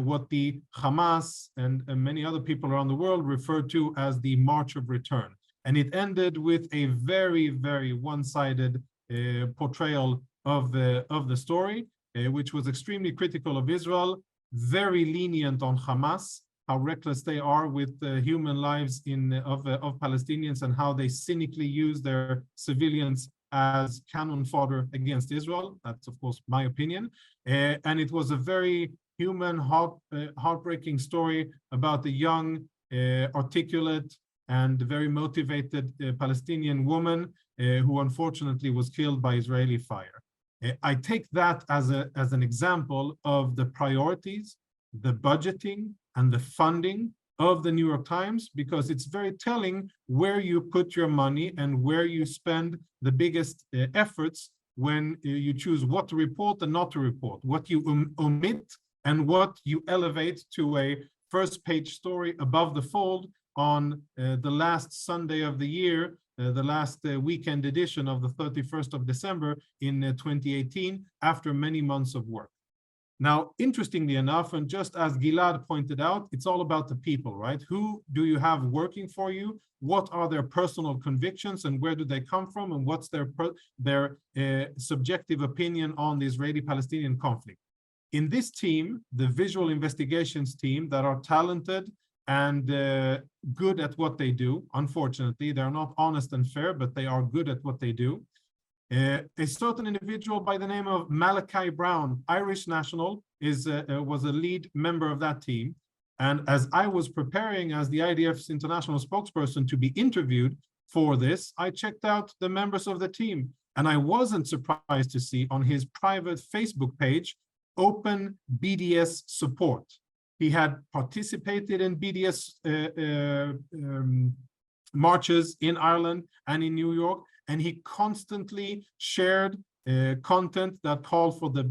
what the Hamas and many other people around the world refer to as the March of Return. And it ended with a very, very one-sided portrayal of the story, which was extremely critical of Israel, very lenient on Hamas, how reckless they are with human lives of Palestinians, and how they cynically use their civilians as cannon fodder against Israel. That's, of course, my opinion. And it was a very human, heartbreaking story about a young, articulate, and very motivated Palestinian woman who unfortunately was killed by Israeli fire. I take that as an example of the priorities, the budgeting, and the funding of the New York Times, because it's very telling where you put your money and where you spend the biggest efforts when you choose what to report and not to report, what you omit and what you elevate to a first page story above the fold on the last Sunday of the year, the last weekend edition of the 31st of December in 2018, after many months of work. Now, interestingly enough, and just as Gilad pointed out, it's all about the people, right? Who do you have working for you? What are their personal convictions, and where do they come from? And what's their subjective opinion on the Israeli-Palestinian conflict? In this team, the visual investigations team that are talented and good at what they do, unfortunately, they're not honest and fair, but they are good at what they do. A certain individual by the name of Malachi Brown, Irish national, was a lead member of that team. And as I was preparing as the IDF's international spokesperson to be interviewed for this, I checked out the members of the team. And I wasn't surprised to see on his private Facebook page, open BDS support. He had participated in BDS marches in Ireland and in New York, and he constantly shared content that called for the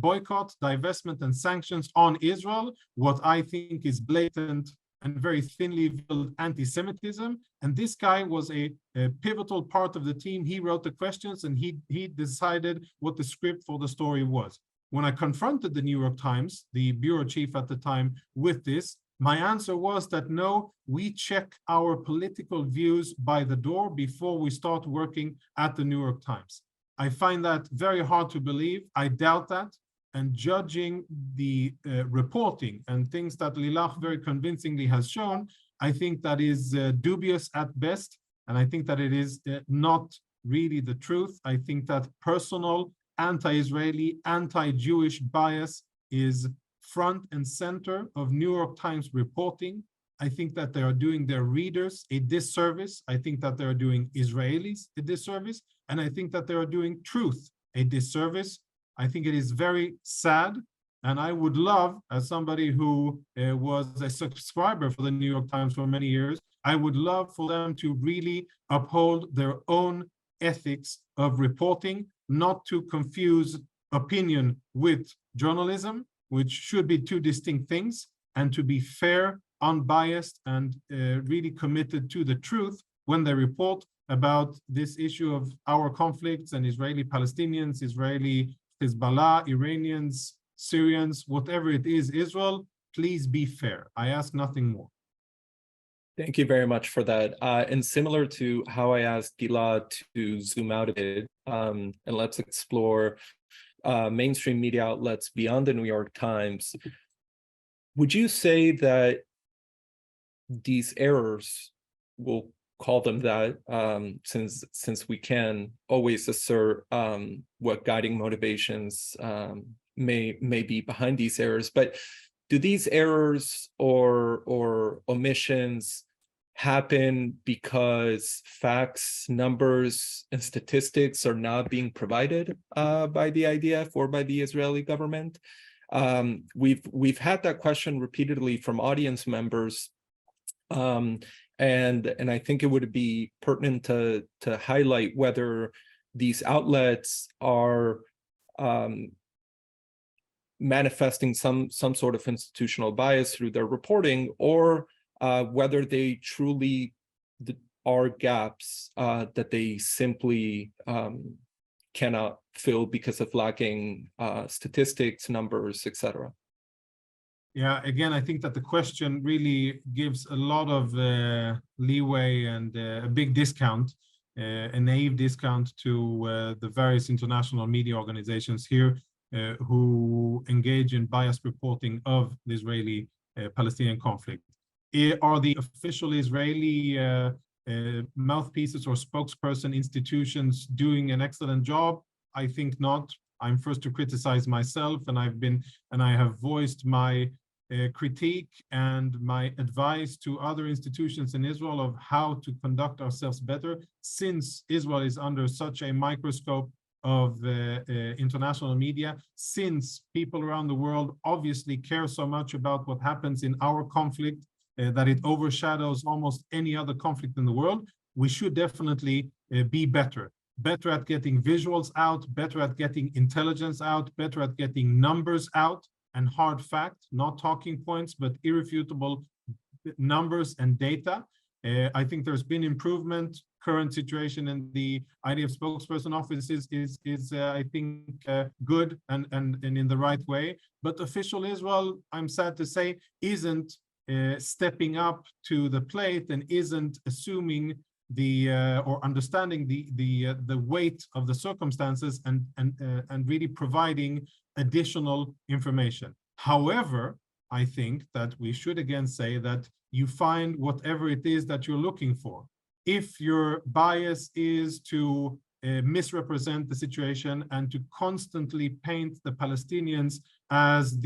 boycott, divestment, and sanctions on Israel, what I think is blatant and very thinly veiled anti-Semitism. And this guy was a pivotal part of the team. He wrote the questions, and he decided what the script for the story was. When I confronted the New York Times, the bureau chief at the time, with this, My answer was that no, we check our political views by the door before we start working at the New York Times. I find that very hard to believe. I doubt that. And judging the reporting and things that Lilac very convincingly has shown, I think that is dubious at best. And I think that it is not really the truth. I think that personal anti-Israeli, anti-Jewish bias is front and center of New York Times reporting. I think that they are doing their readers a disservice. I think that they are doing Israelis a disservice. And I think that they are doing truth a disservice. I think it is very sad. And I would love, as somebody who was a subscriber for the New York Times for many years, I would love for them to really uphold their own ethics of reporting, not to confuse opinion with journalism, which should be two distinct things, and to be fair, unbiased, and really committed to the truth when they report about this issue of our conflicts and Israeli Palestinians, Israeli Hezbollah, Iranians, Syrians, whatever it is, Israel, please be fair. I ask nothing more. Thank you very much for that. And similar to how I asked Gilad to zoom out a bit, and let's explore mainstream media outlets beyond the New York Times, would you say that these errors, we'll call them that, since we can always assert what guiding motivations may be behind these errors, but do these errors or omissions happen because facts, numbers, and statistics are not being provided by the IDF or by the Israeli government? We've had that question repeatedly from audience members, and I think it would be pertinent to highlight whether these outlets are manifesting some sort of institutional bias through their reporting, or whether they truly are gaps that they simply cannot fill because of lacking statistics, numbers, etc. Yeah, again, I think that the question really gives a lot of leeway and a big discount, a naive discount to the various international media organizations here who engage in biased reporting of the Israeli-Palestinian conflict. Are the official Israeli mouthpieces or spokesperson institutions doing an excellent job? I think not. I'm first to criticize myself, and I have voiced my critique and my advice to other institutions in Israel of how to conduct ourselves better, since Israel is under such a microscope of international media, since people around the world obviously care so much about what happens in our conflict that it overshadows almost any other conflict in the world. We should definitely be better at getting visuals out, better at getting intelligence out, better at getting numbers out and hard fact, not talking points, but irrefutable numbers and data. I think there's been improvement. Current situation in the IDF spokesperson office is I think good and in the right way. But official Israel, I'm sad to say, isn't stepping up to the plate and isn't assuming or understanding the weight of the circumstances and really providing additional information. However, I think that we should again say that you find whatever it is that you're looking for. If your bias is to misrepresent the situation and to constantly paint the Palestinians as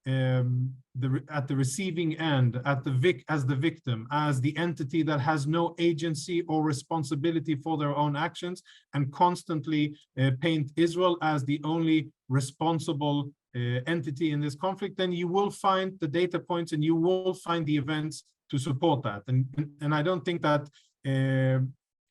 at the receiving end, as the victim, as the entity that has no agency or responsibility for their own actions, and constantly paint Israel as the only responsible entity in this conflict, then you will find the data points and you will find the events to support that. And I don't think that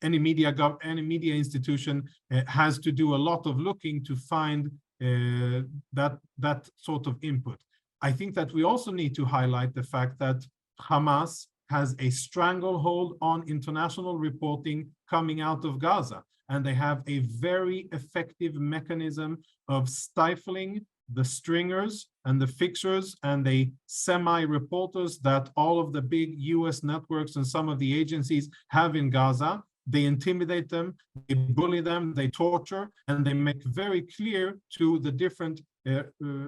any media institution has to do a lot of looking to find that sort of input. I think that we also need to highlight the fact that Hamas has a stranglehold on international reporting coming out of Gaza, and they have a very effective mechanism of stifling the stringers and the fixers and the semi-reporters that all of the big US networks and some of the agencies have in Gaza. They intimidate them, they bully them, they torture, and they make very clear to the different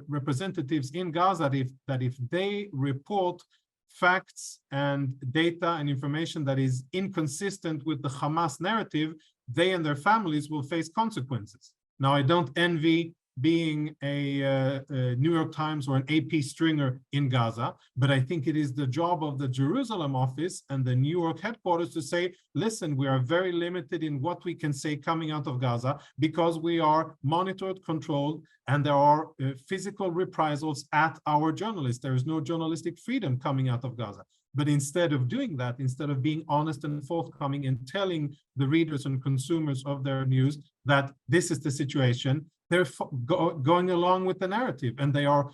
representatives in Gaza that if they report facts and data and information that is inconsistent with the Hamas narrative, they and their families will face consequences. Now, I don't envy being a New York Times or an AP stringer in Gaza, but I think it is the job of the Jerusalem office and the New York headquarters to say, listen, we are very limited in what we can say coming out of Gaza because we are monitored, controlled, and there are physical reprisals at our journalists. There is no journalistic freedom coming out of Gaza. But instead of doing that, instead of being honest and forthcoming and telling the readers and consumers of their news that this is the situation, they're going along with the narrative, and they are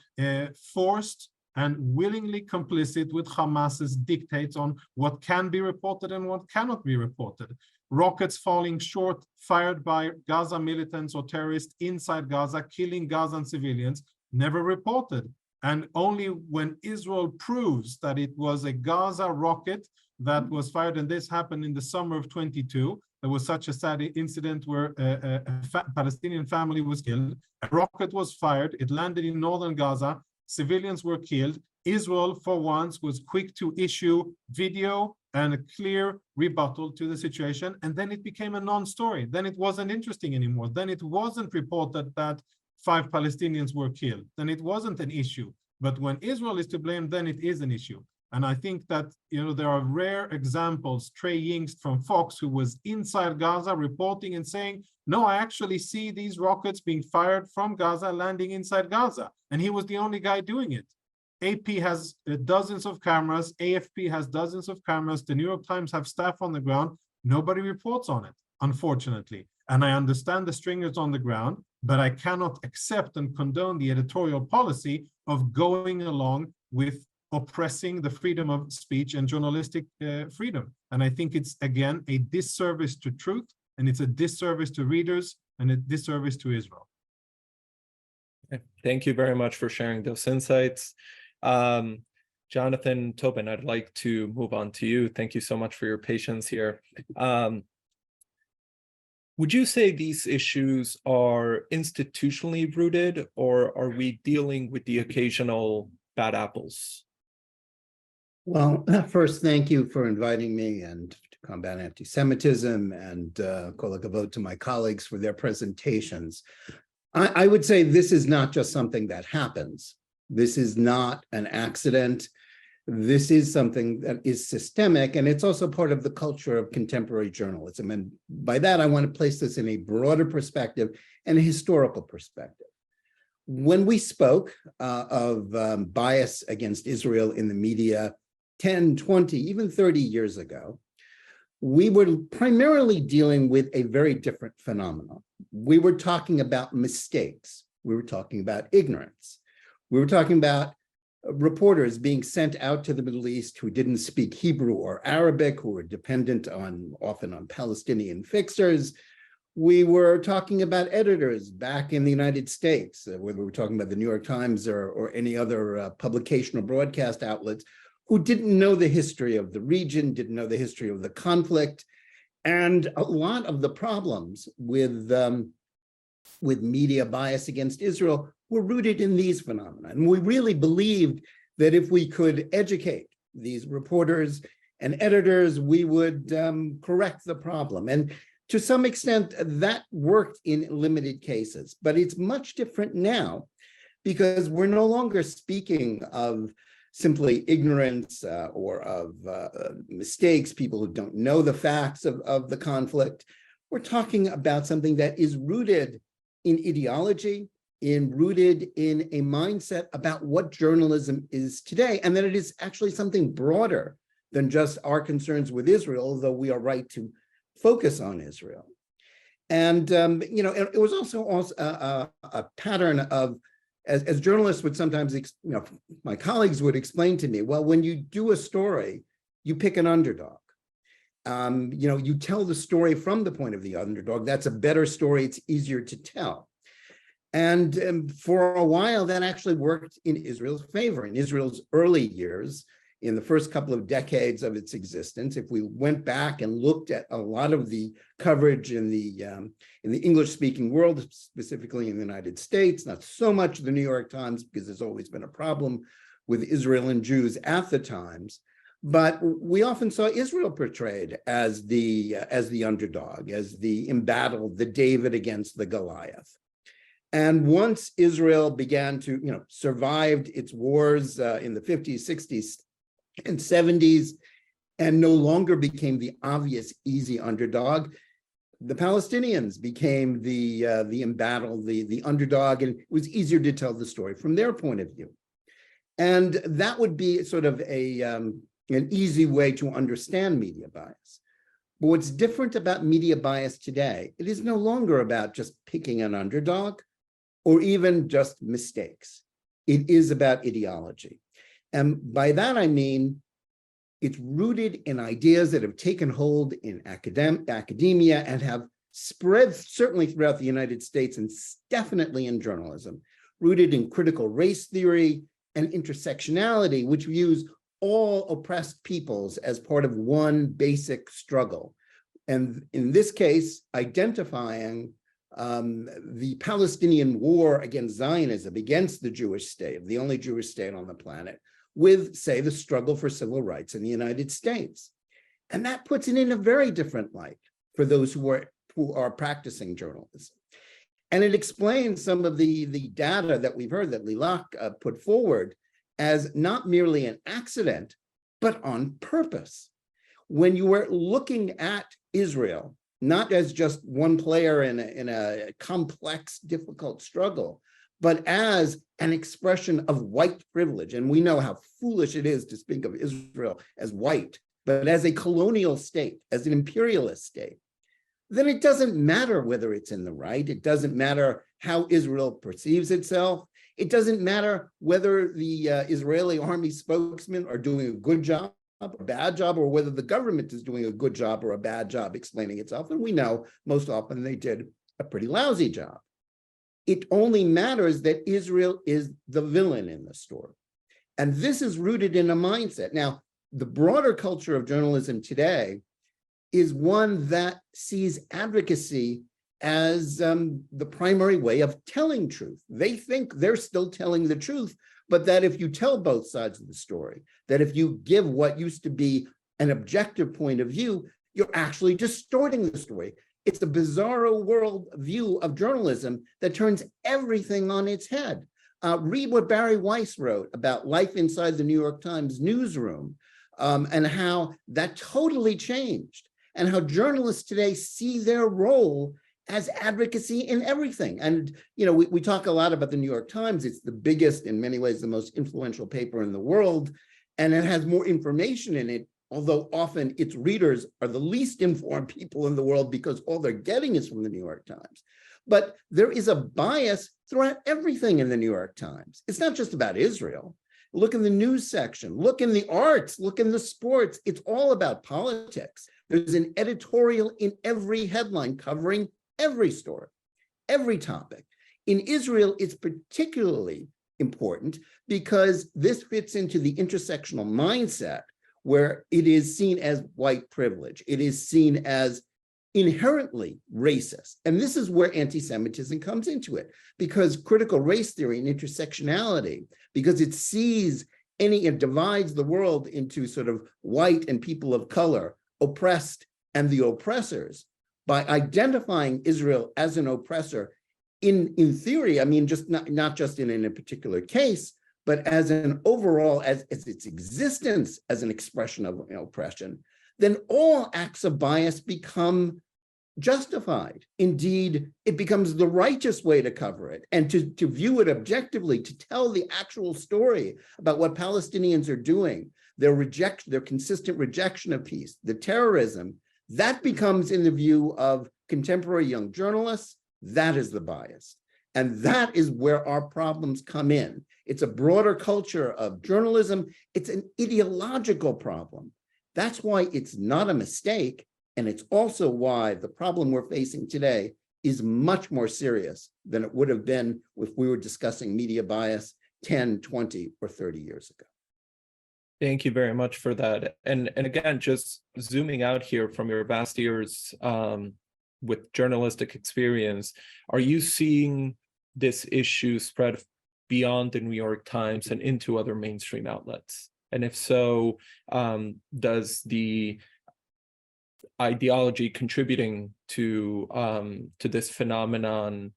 forced and willingly complicit with Hamas's dictates on what can be reported and what cannot be reported. Rockets falling short, fired by Gaza militants or terrorists inside Gaza, killing Gazan civilians, never reported. And only when Israel proves that it was a Gaza rocket that was fired, and this happened in the summer of 22, there was such a sad incident where a Palestinian family was killed. A rocket was fired. It landed in northern Gaza. Civilians were killed. Israel, for once, was quick to issue video and a clear rebuttal to the situation. And then it became a non-story. Then it wasn't interesting anymore. Then it wasn't reported that 5 Palestinians were killed. Then it wasn't an issue. But when Israel is to blame, then it is an issue. And I think that, there are rare examples. Trey Yingst from Fox, who was inside Gaza reporting and saying, no, I actually see these rockets being fired from Gaza, landing inside Gaza. And he was the only guy doing it. AP has dozens of cameras. AFP has dozens of cameras. The New York Times have staff on the ground. Nobody reports on it, unfortunately. And I understand the stringers on the ground, but I cannot accept and condone the editorial policy of going along with oppressing the freedom of speech and journalistic freedom. And I think it's, again, a disservice to truth, and it's a disservice to readers, and a disservice to Israel. Okay. Thank you very much for sharing those insights. Jonathan Tobin, I'd like to move on to you. Thank you so much for your patience here. Would you say these issues are institutionally rooted, or are we dealing with the occasional bad apples? Well, first, thank you for inviting me and to Combat Antisemitism, and call a vote to my colleagues for their presentations. I would say this is not just something that happens. This is not an accident. This is something that is systemic, and it's also part of the culture of contemporary journalism. And by that, I want to place this in a broader perspective and a historical perspective. When we spoke of bias against Israel in the media 10, 20, even 30 years ago, we were primarily dealing with a very different phenomenon. We were talking about mistakes. We were talking about ignorance. We were talking about reporters being sent out to the Middle East who didn't speak Hebrew or Arabic, who were dependent often on Palestinian fixers. We were talking about editors back in the United States, whether we were talking about the New York Times or any other publication or broadcast outlets, who didn't know the history of the region, didn't know the history of the conflict. And a lot of the problems with media bias against Israel were rooted in these phenomena. And we really believed that if we could educate these reporters and editors, we would correct the problem. And to some extent, that worked in limited cases. But it's much different now, because we're no longer speaking of simply ignorance or of mistakes, people who don't know the facts of the conflict. We're talking about something that is rooted in ideology, rooted in a mindset about what journalism is today, and that it is actually something broader than just our concerns with Israel, although we are right to focus on Israel. And it was also a pattern of, as journalists would sometimes, my colleagues would explain to me, well, when you do a story, you pick an underdog. You tell the story from the point of the underdog. That's a better story. It's easier to tell. And for a while, that actually worked in Israel's favor. In Israel's early years, in the first couple of decades of its existence, if we went back and looked at a lot of the coverage in the English-speaking world, specifically in the United States, not so much the New York Times, because there's always been a problem with Israel and Jews at the Times, but we often saw Israel portrayed as the underdog, as the embattled, the David against the Goliath. And once Israel began to, survived its wars in the 50s, 60s, and 70s, and no longer became the obvious, easy underdog, the Palestinians became the embattled, the underdog, and it was easier to tell the story from their point of view. And that would be sort of an easy way to understand media bias. But what's different about media bias today, it is no longer about just picking an underdog or even just mistakes. It is about ideology. And by that, I mean, it's rooted in ideas that have taken hold in academia and have spread certainly throughout the United States and definitely in journalism, rooted in critical race theory and intersectionality, which views all oppressed peoples as part of one basic struggle. And in this case, identifying the Palestinian war against Zionism, against the Jewish state, the only Jewish state on the planet, with, say, the struggle for civil rights in the United States. And that puts it in a very different light for those who are practicing journalism. And it explains some of the data that we've heard that Lilac put forward as not merely an accident, but on purpose. When you were looking at Israel, not as just one player in a complex, difficult struggle, but as an expression of white privilege. And we know how foolish it is to speak of Israel as white, but as a colonial state, as an imperialist state, then it doesn't matter whether it's in the right. It doesn't matter how Israel perceives itself. It doesn't matter whether the Israeli army spokesmen are doing a good job, a bad job, or whether the government is doing a good job or a bad job explaining itself. And we know most often they did a pretty lousy job. It only matters that Israel is the villain in the story. And this is rooted in a mindset. Now, the broader culture of journalism today is one that sees advocacy as the primary way of telling truth. They think they're still telling the truth, but that if you tell both sides of the story, that if you give what used to be an objective point of view, you're actually distorting the story. It's a bizarro world view of journalism that turns everything on its head. Read what Barry Weiss wrote about life inside the New York Times newsroom and how that totally changed, and how journalists today see their role as advocacy in everything. And, we talk a lot about the New York Times. It's the biggest, in many ways, the most influential paper in the world, and it has more information in it, although often its readers are the least informed people in the world because all they're getting is from the New York Times. But there is a bias throughout everything in the New York Times. It's not just about Israel. Look in the news section, look in the arts, look in the sports. It's all about politics. There's an editorial in every headline covering every story, every topic. In Israel, it's particularly important because this fits into the intersectional mindset where it is seen as white privilege. It is seen as inherently racist. And this is where anti-Semitism comes into it, because critical race theory and intersectionality, because it divides the world into sort of white and people of color, oppressed and the oppressors. By identifying Israel as an oppressor, in theory, I mean, just not just in a particular case, but as an overall, as its existence as an expression of oppression, then all acts of bias become justified. Indeed, it becomes the righteous way to cover it and to view it objectively, to tell the actual story about what Palestinians are doing, their consistent rejection of peace, the terrorism. That becomes, in the view of contemporary young journalists, that is the bias. And that is where our problems come in. It's a broader culture of journalism. It's an ideological problem. That's why it's not a mistake. And it's also why the problem we're facing today is much more serious than it would have been if we were discussing media bias 10, 20, or 30 years ago. Thank you very much for that. And again, just zooming out here from your vast years with journalistic experience, are you seeing this issue spread beyond the New York Times and into other mainstream outlets? And if so, does the ideology contributing to this phenomenon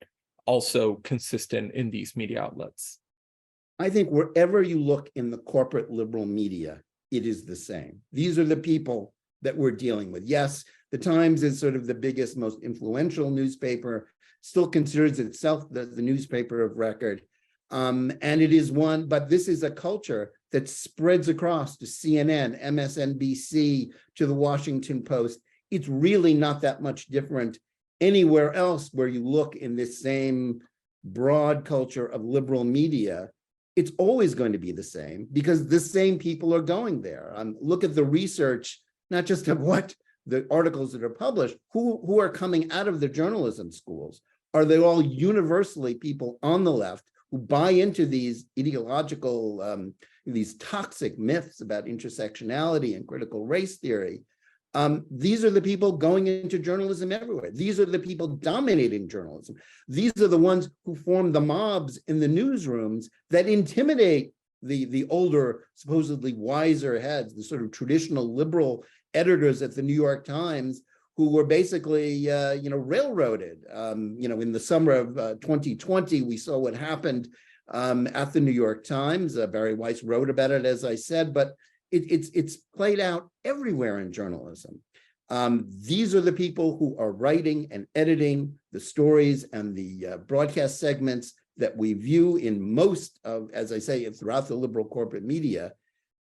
also consistent in these media outlets? I think wherever you look in the corporate liberal media, it is the same. These are the people that we're dealing with. Yes, the Times is sort of the biggest, most influential newspaper, still considers itself the newspaper of record. And it is one, but this is a culture that spreads across to CNN, MSNBC, to the Washington Post. It's really not that much different anywhere else where you look in this same broad culture of liberal media. It's always going to be the same because the same people are going there. Look at the research, not just of what the articles that are published, who are coming out of the journalism schools. Are they all universally people on the left who buy into these ideological, these toxic myths about intersectionality and critical race theory? These are the people going into journalism everywhere. These are the people dominating journalism. These are the ones who form the mobs in the newsrooms that intimidate the older, supposedly wiser heads, the sort of traditional liberal editors at the New York Times, who were basically, railroaded. In the summer of 2020, we saw what happened at the New York Times. Barry Weiss wrote about it, as I said, but it's played out everywhere in journalism. These are the people who are writing and editing the stories and the broadcast segments that we view in most of, as I say, throughout the liberal corporate media.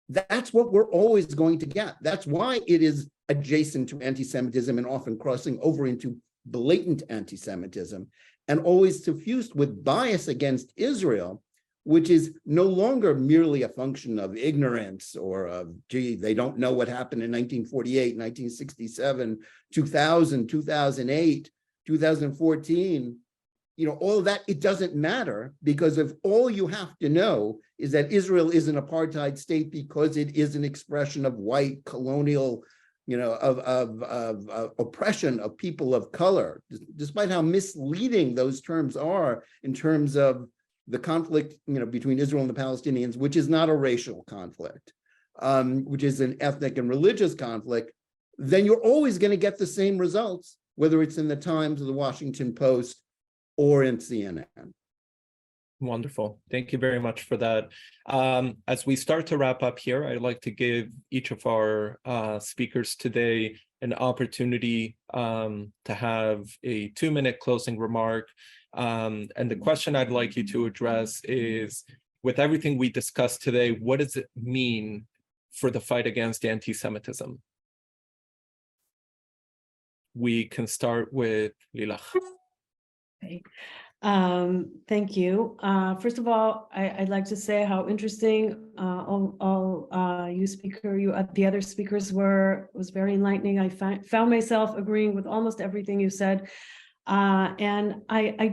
That's what we're always going to get. That's why it is adjacent to anti-Semitism and often crossing over into blatant anti-Semitism, and always suffused with bias against Israel, which is no longer merely a function of ignorance or of, gee, they don't know what happened in 1948, 1967, 2000, 2008, 2014. All of that, it doesn't matter, because if all you have to know is that Israel is an apartheid state because it is an expression of white colonial, of oppression of people of color, despite how misleading those terms are in terms of the conflict, between Israel and the Palestinians, which is not a racial conflict, which is an ethnic and religious conflict, then you're always going to get the same results, whether it's in the Times or the Washington Post or in CNN. Wonderful. Thank you very much for that. As we start to wrap up here, I'd like to give each of our speakers today an opportunity to have a 2-minute closing remark. And the question I'd like you to address is, with everything we discussed today, what does it mean for the fight against anti-Semitism? We can start with Lilac. Okay. Thank you. First of all, I'd like to say how interesting all the other speakers was very enlightening. I found myself agreeing with almost everything you said. And I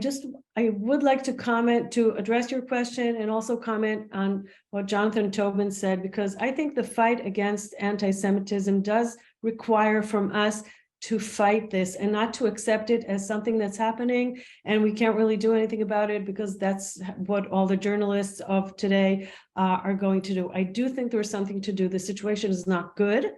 would like to comment, to address your question and also comment on what Jonathan Tobin said, because I think the fight against anti-Semitism does require from us to fight this and not to accept it as something that's happening and we can't really do anything about it because that's what all the journalists of today are going to do. I do think there's something to do. The situation is not good.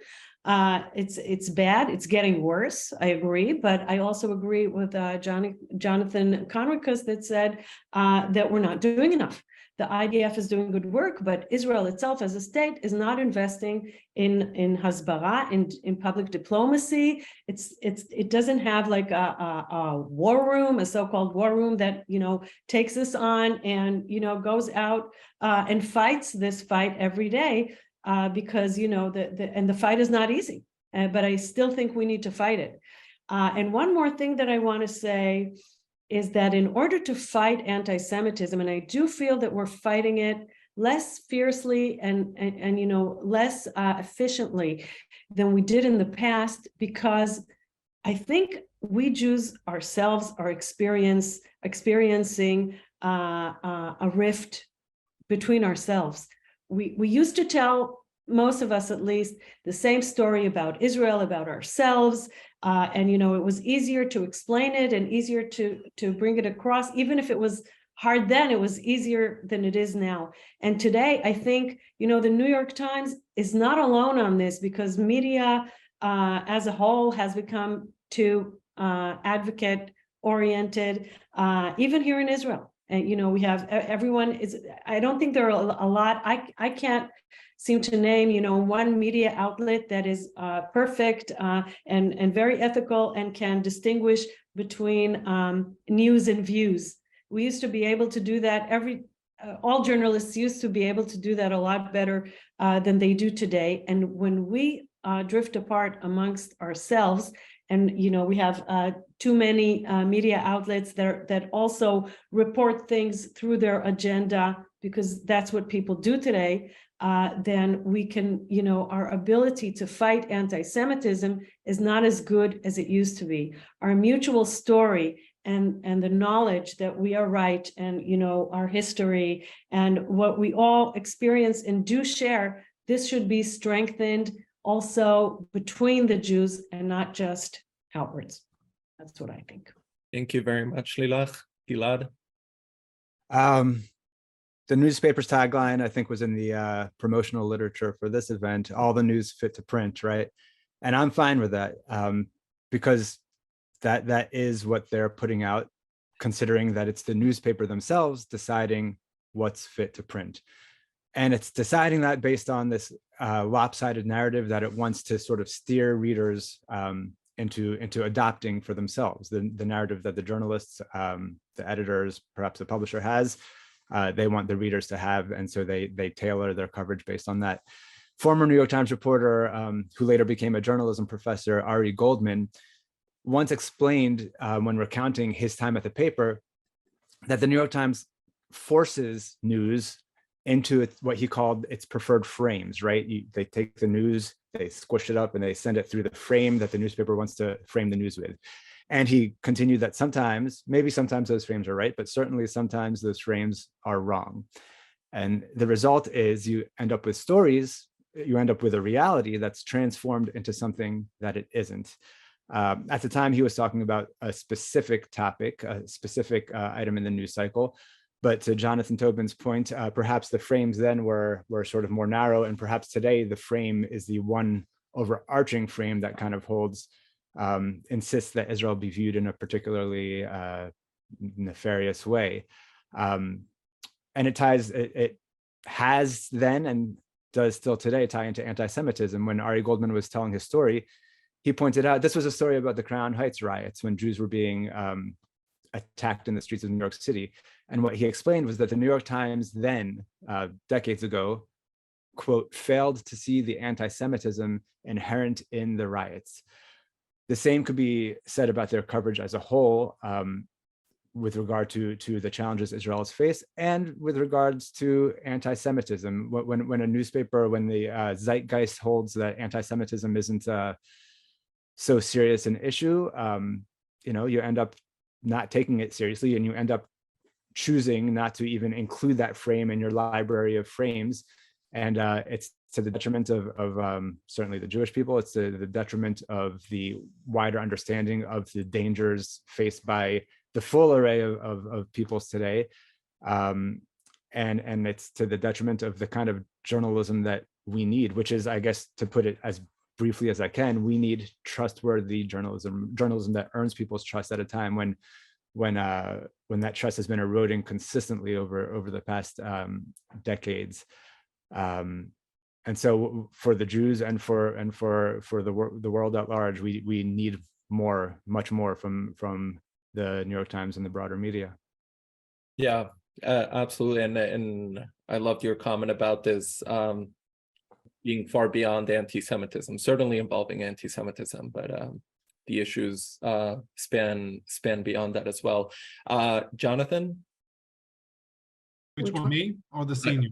It's bad. It's getting worse. I agree, but I also agree with Jonathan Conricus that said that we're not doing enough. The IDF is doing good work, but Israel itself as a state is not investing in hasbara, in public diplomacy. It doesn't have like a war room, a so-called war room that takes this on and goes out and fights this fight every day because the fight is not easy. But I still think we need to fight it. And one more thing that I want to say is that in order to fight anti-Semitism, and I do feel that we're fighting it less fiercely and less efficiently than we did in the past, because I think we Jews ourselves are experiencing a rift between ourselves. We used to tell, most of us at least, the same story about Israel, about ourselves, and it was easier to explain it and easier to bring it across. Even if it was hard then, it was easier than it is now. And today, I think, the New York Times is not alone on this, because media as a whole has become too advocate-oriented, even here in Israel. And, we have, everyone is, I don't think there are a lot, I can't seem to name, one media outlet that is perfect and very ethical and can distinguish between news and views. We used to be able to do that. All journalists used to be able to do that a lot better than they do today. And when we drift apart amongst ourselves, and we have too many media outlets that also report things through their agenda, because that's what people do today, then we can, our ability to fight anti-Semitism is not as good as it used to be. Our mutual story and the knowledge that we are right, and our history and what we all experience and do share, this should be strengthened also between the Jews and not just outwards. That's what I think. Thank you very much, Lilac. Gilad? The newspaper's tagline, I think, was in the promotional literature for this event: all the news fit to print, right? And I'm fine with that, because that is what they're putting out, considering that it's the newspaper themselves deciding what's fit to print. And it's deciding that based on this lopsided narrative that it wants to sort of steer readers into adopting for themselves. The narrative that the journalists, the editors, perhaps the publisher has, they want the readers to have, and so they tailor their coverage based on that. Former New York Times reporter, who later became a journalism professor, Ari Goldman, once explained, when recounting his time at the paper, that the New York Times forces news into what he called its preferred frames, right? They take the news, they squish it up, and they send it through the frame that the newspaper wants to frame the news with. And he continued that sometimes, maybe sometimes those frames are right, but certainly sometimes those frames are wrong. And the result is you end up with stories, you end up with a reality that's transformed into something that it isn't. At the time, he was talking about a specific topic, a specific item in the news cycle. But to Jonathan Tobin's point, perhaps the frames then were sort of more narrow, and perhaps today the frame is the one overarching frame that kind of holds, insists that Israel be viewed in a particularly nefarious way. And it has then and does still today tie into anti-Semitism. When Ari Goldman was telling his story, he pointed out this was a story about the Crown Heights riots, when Jews were being attacked in the streets of New York City. And what he explained was that the New York Times then, decades ago, quote, failed to see the anti-Semitism inherent in the riots. The same could be said about their coverage as a whole, with regard to the challenges Israel has faced, and with regards to anti-Semitism. When a newspaper, when the zeitgeist holds that anti-Semitism isn't so serious an issue, you end up not taking it seriously, and you end up choosing not to even include that frame in your library of frames. And it's to the detriment of certainly the Jewish people. It's to the detriment of the wider understanding of the dangers faced by the full array of peoples today. And it's to the detriment of the kind of journalism that we need, which is, I guess, to put it as briefly as I can, we need trustworthy journalism that earns people's trust at a time when that trust has been eroding consistently over the past decades. And so for the Jews and for the world at large, we need much more from the New York Times and the broader media. Yeah, absolutely. And I loved your comment about this being far beyond anti-Semitism, certainly involving anti-Semitism, but the issues span beyond that as well. Jonathan? Which one, me or the senior?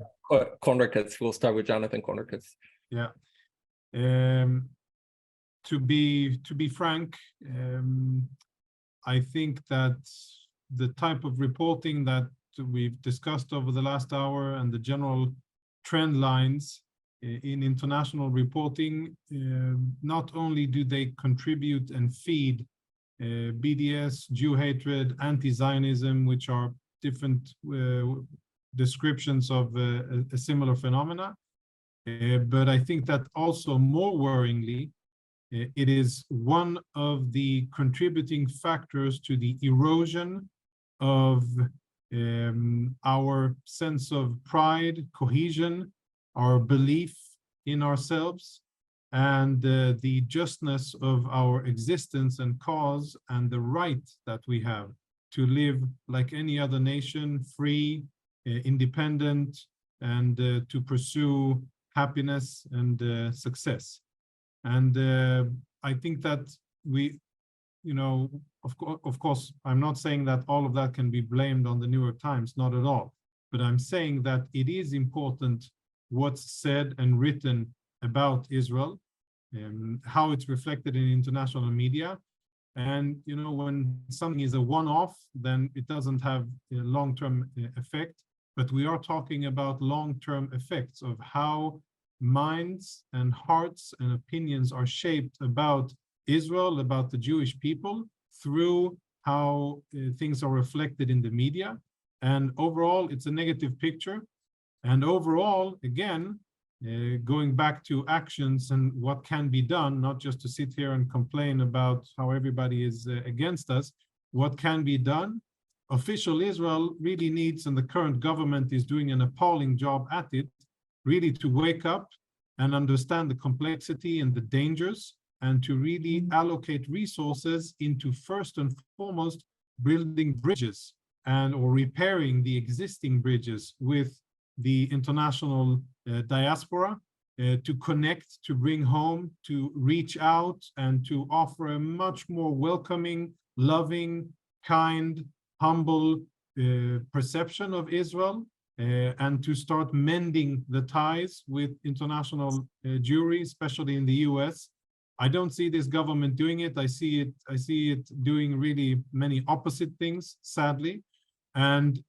Conricus. We'll start with Jonathan Conricus. Yeah. to be frank, I think that the type of reporting that we've discussed over the last hour and the general trend lines in international reporting, not only do they contribute and feed BDS, Jew hatred, anti-Zionism, which are different descriptions of a similar phenomena, but I think that also more worryingly, it is one of the contributing factors to the erosion of our sense of pride, cohesion, our belief in ourselves, and the justness of our existence and cause, and the right that we have to live like any other nation, free, independent, and to pursue happiness and success. And I think that we, of course, I'm not saying that all of that can be blamed on the New York Times, not at all. But I'm saying that it is important what's said and written about Israel, and how it's reflected in international media. And, when something is a one-off, then it doesn't have a long-term effect. But we are talking about long-term effects of how minds and hearts and opinions are shaped about Israel, about the Jewish people, through how things are reflected in the media. And overall, it's a negative picture. And overall, again, going back to actions and what can be done, not just to sit here and complain about how everybody is against us, what can be done. Official Israel really needs, and the current government is doing an appalling job at it, really to wake up and understand the complexity and the dangers, and to really allocate resources into, first and foremost, building bridges or repairing the existing bridges with the international diaspora, to connect, to bring home, to reach out, and to offer a much more welcoming, loving, kind, humble perception of Israel, and to start mending the ties with international Jewry, especially in the US. I don't see this government doing it. I see it doing really many opposite things, sadly. And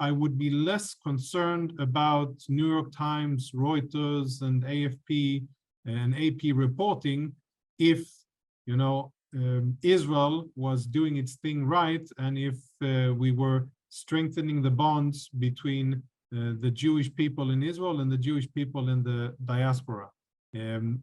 I would be less concerned about New York Times, Reuters, and AFP and AP reporting if, Israel was doing its thing right, and if we were strengthening the bonds between the Jewish people in Israel and the Jewish people in the diaspora.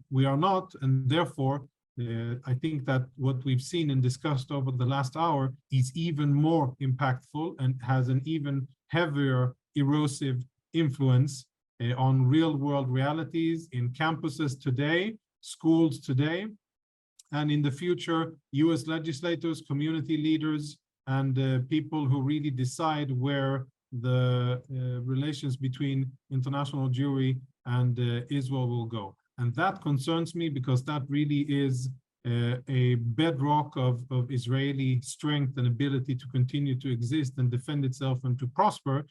We are not, and therefore, I think that what we've seen and discussed over the last hour is even more impactful and has an even heavier erosive influence on real-world realities in campuses today, schools today, and in the future, US legislators, community leaders, and people who really decide where the relations between international Jewry and Israel will go. And that concerns me, because that really is a bedrock of Israeli strength and ability to continue to exist and defend itself and to prosper,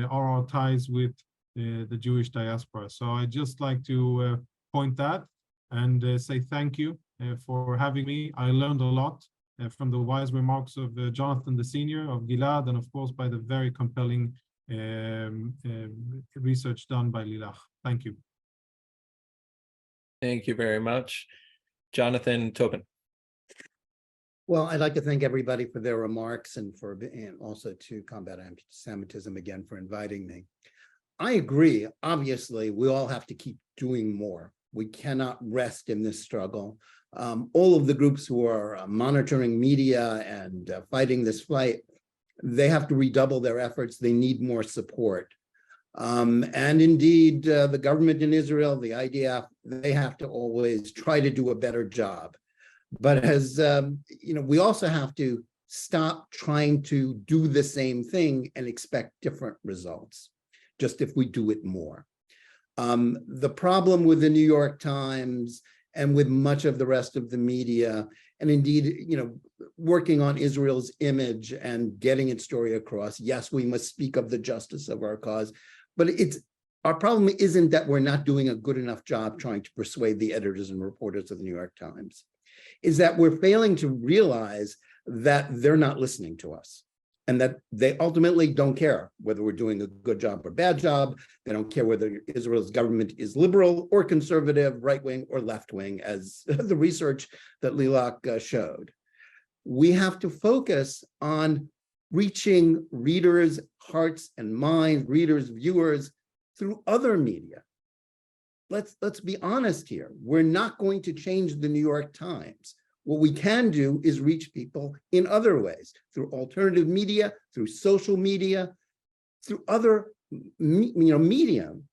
are our ties with the Jewish diaspora. So I'd just like to point that and say thank you for having me. I learned a lot from the wise remarks of Jonathan the Senior of Gilead, and of course by the very compelling research done by Lilac. Thank you. Thank you very much. Jonathan Tobin. Well, I'd like to thank everybody for their remarks, and also to Combat Antisemitism again for inviting me. I agree. Obviously, we all have to keep doing more. We cannot rest in this struggle. All of the groups who are monitoring media and fighting this fight, they have to redouble their efforts. They need more support. And indeed, the government in Israel, the IDF, they have to always try to do a better job. But as we also have to stop trying to do the same thing and expect different results, just if we do it more. The problem with the New York Times and with much of the rest of the media, and indeed, working on Israel's image and getting its story across. Yes, we must speak of the justice of our cause, but our problem isn't that we're not doing a good enough job trying to persuade the editors and reporters of the New York Times, is that we're failing to realize that they're not listening to us and that they ultimately don't care whether we're doing a good job or bad job. They don't care whether Israel's government is liberal or conservative, right-wing or left-wing, as the research that Lilac showed. We have to focus on reaching readers' hearts and minds, readers, viewers, through other media. Let's be honest here. We're not going to change the New York Times. What we can do is reach people in other ways, through alternative media, through social media, through other mediums.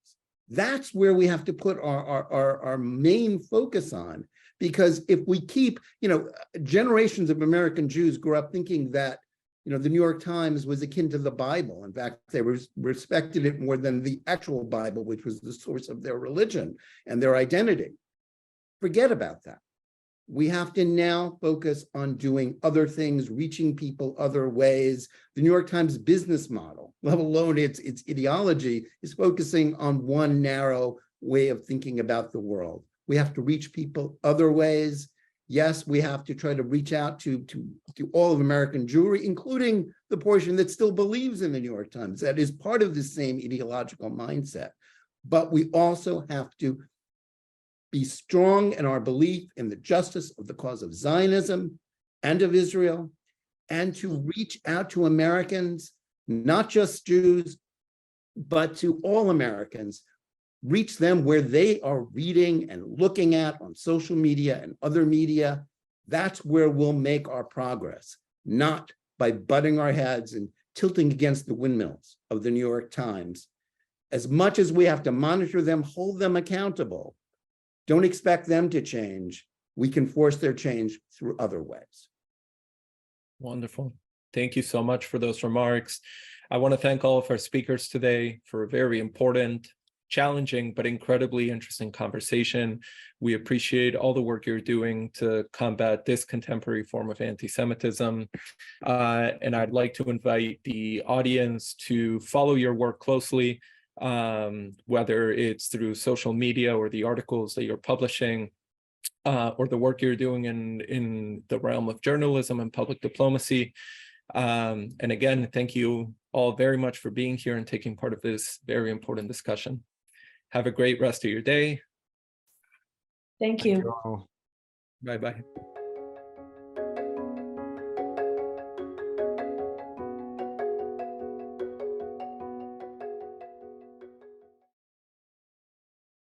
That's where we have to put our main focus on, because if we keep, generations of American Jews grew up thinking that the New York Times was akin to the Bible. In fact, they respected it more than the actual Bible, which was the source of their religion and their identity. Forget about that. We have to now focus on doing other things, reaching people other ways. The New York Times business model, let alone its ideology, is focusing on one narrow way of thinking about the world. We have to reach people other ways. Yes, we have to try to reach out to all of American Jewry, including the portion that still believes in the New York Times, that is part of the same ideological mindset. But we also have to be strong in our belief in the justice of the cause of Zionism and of Israel, and to reach out to Americans, not just Jews, but to all Americans. Reach them where they are reading and looking at on social media and other media. That's where we'll make our progress, not by butting our heads and tilting against the windmills of the New York Times. As much as we have to monitor them, hold them accountable, don't expect them to change. We can force their change through other ways. Wonderful. Thank you so much for those remarks. I want to thank all of our speakers today for a very important, challenging, but incredibly interesting conversation. We appreciate all the work you're doing to combat this contemporary form of anti-Semitism. And I'd like to invite the audience to follow your work closely, whether it's through social media or the articles that you're publishing, or the work you're doing in the realm of journalism and public diplomacy. And again, thank you all very much for being here and taking part of this very important discussion. Have a great rest of your day. Thank you. all. Bye-bye.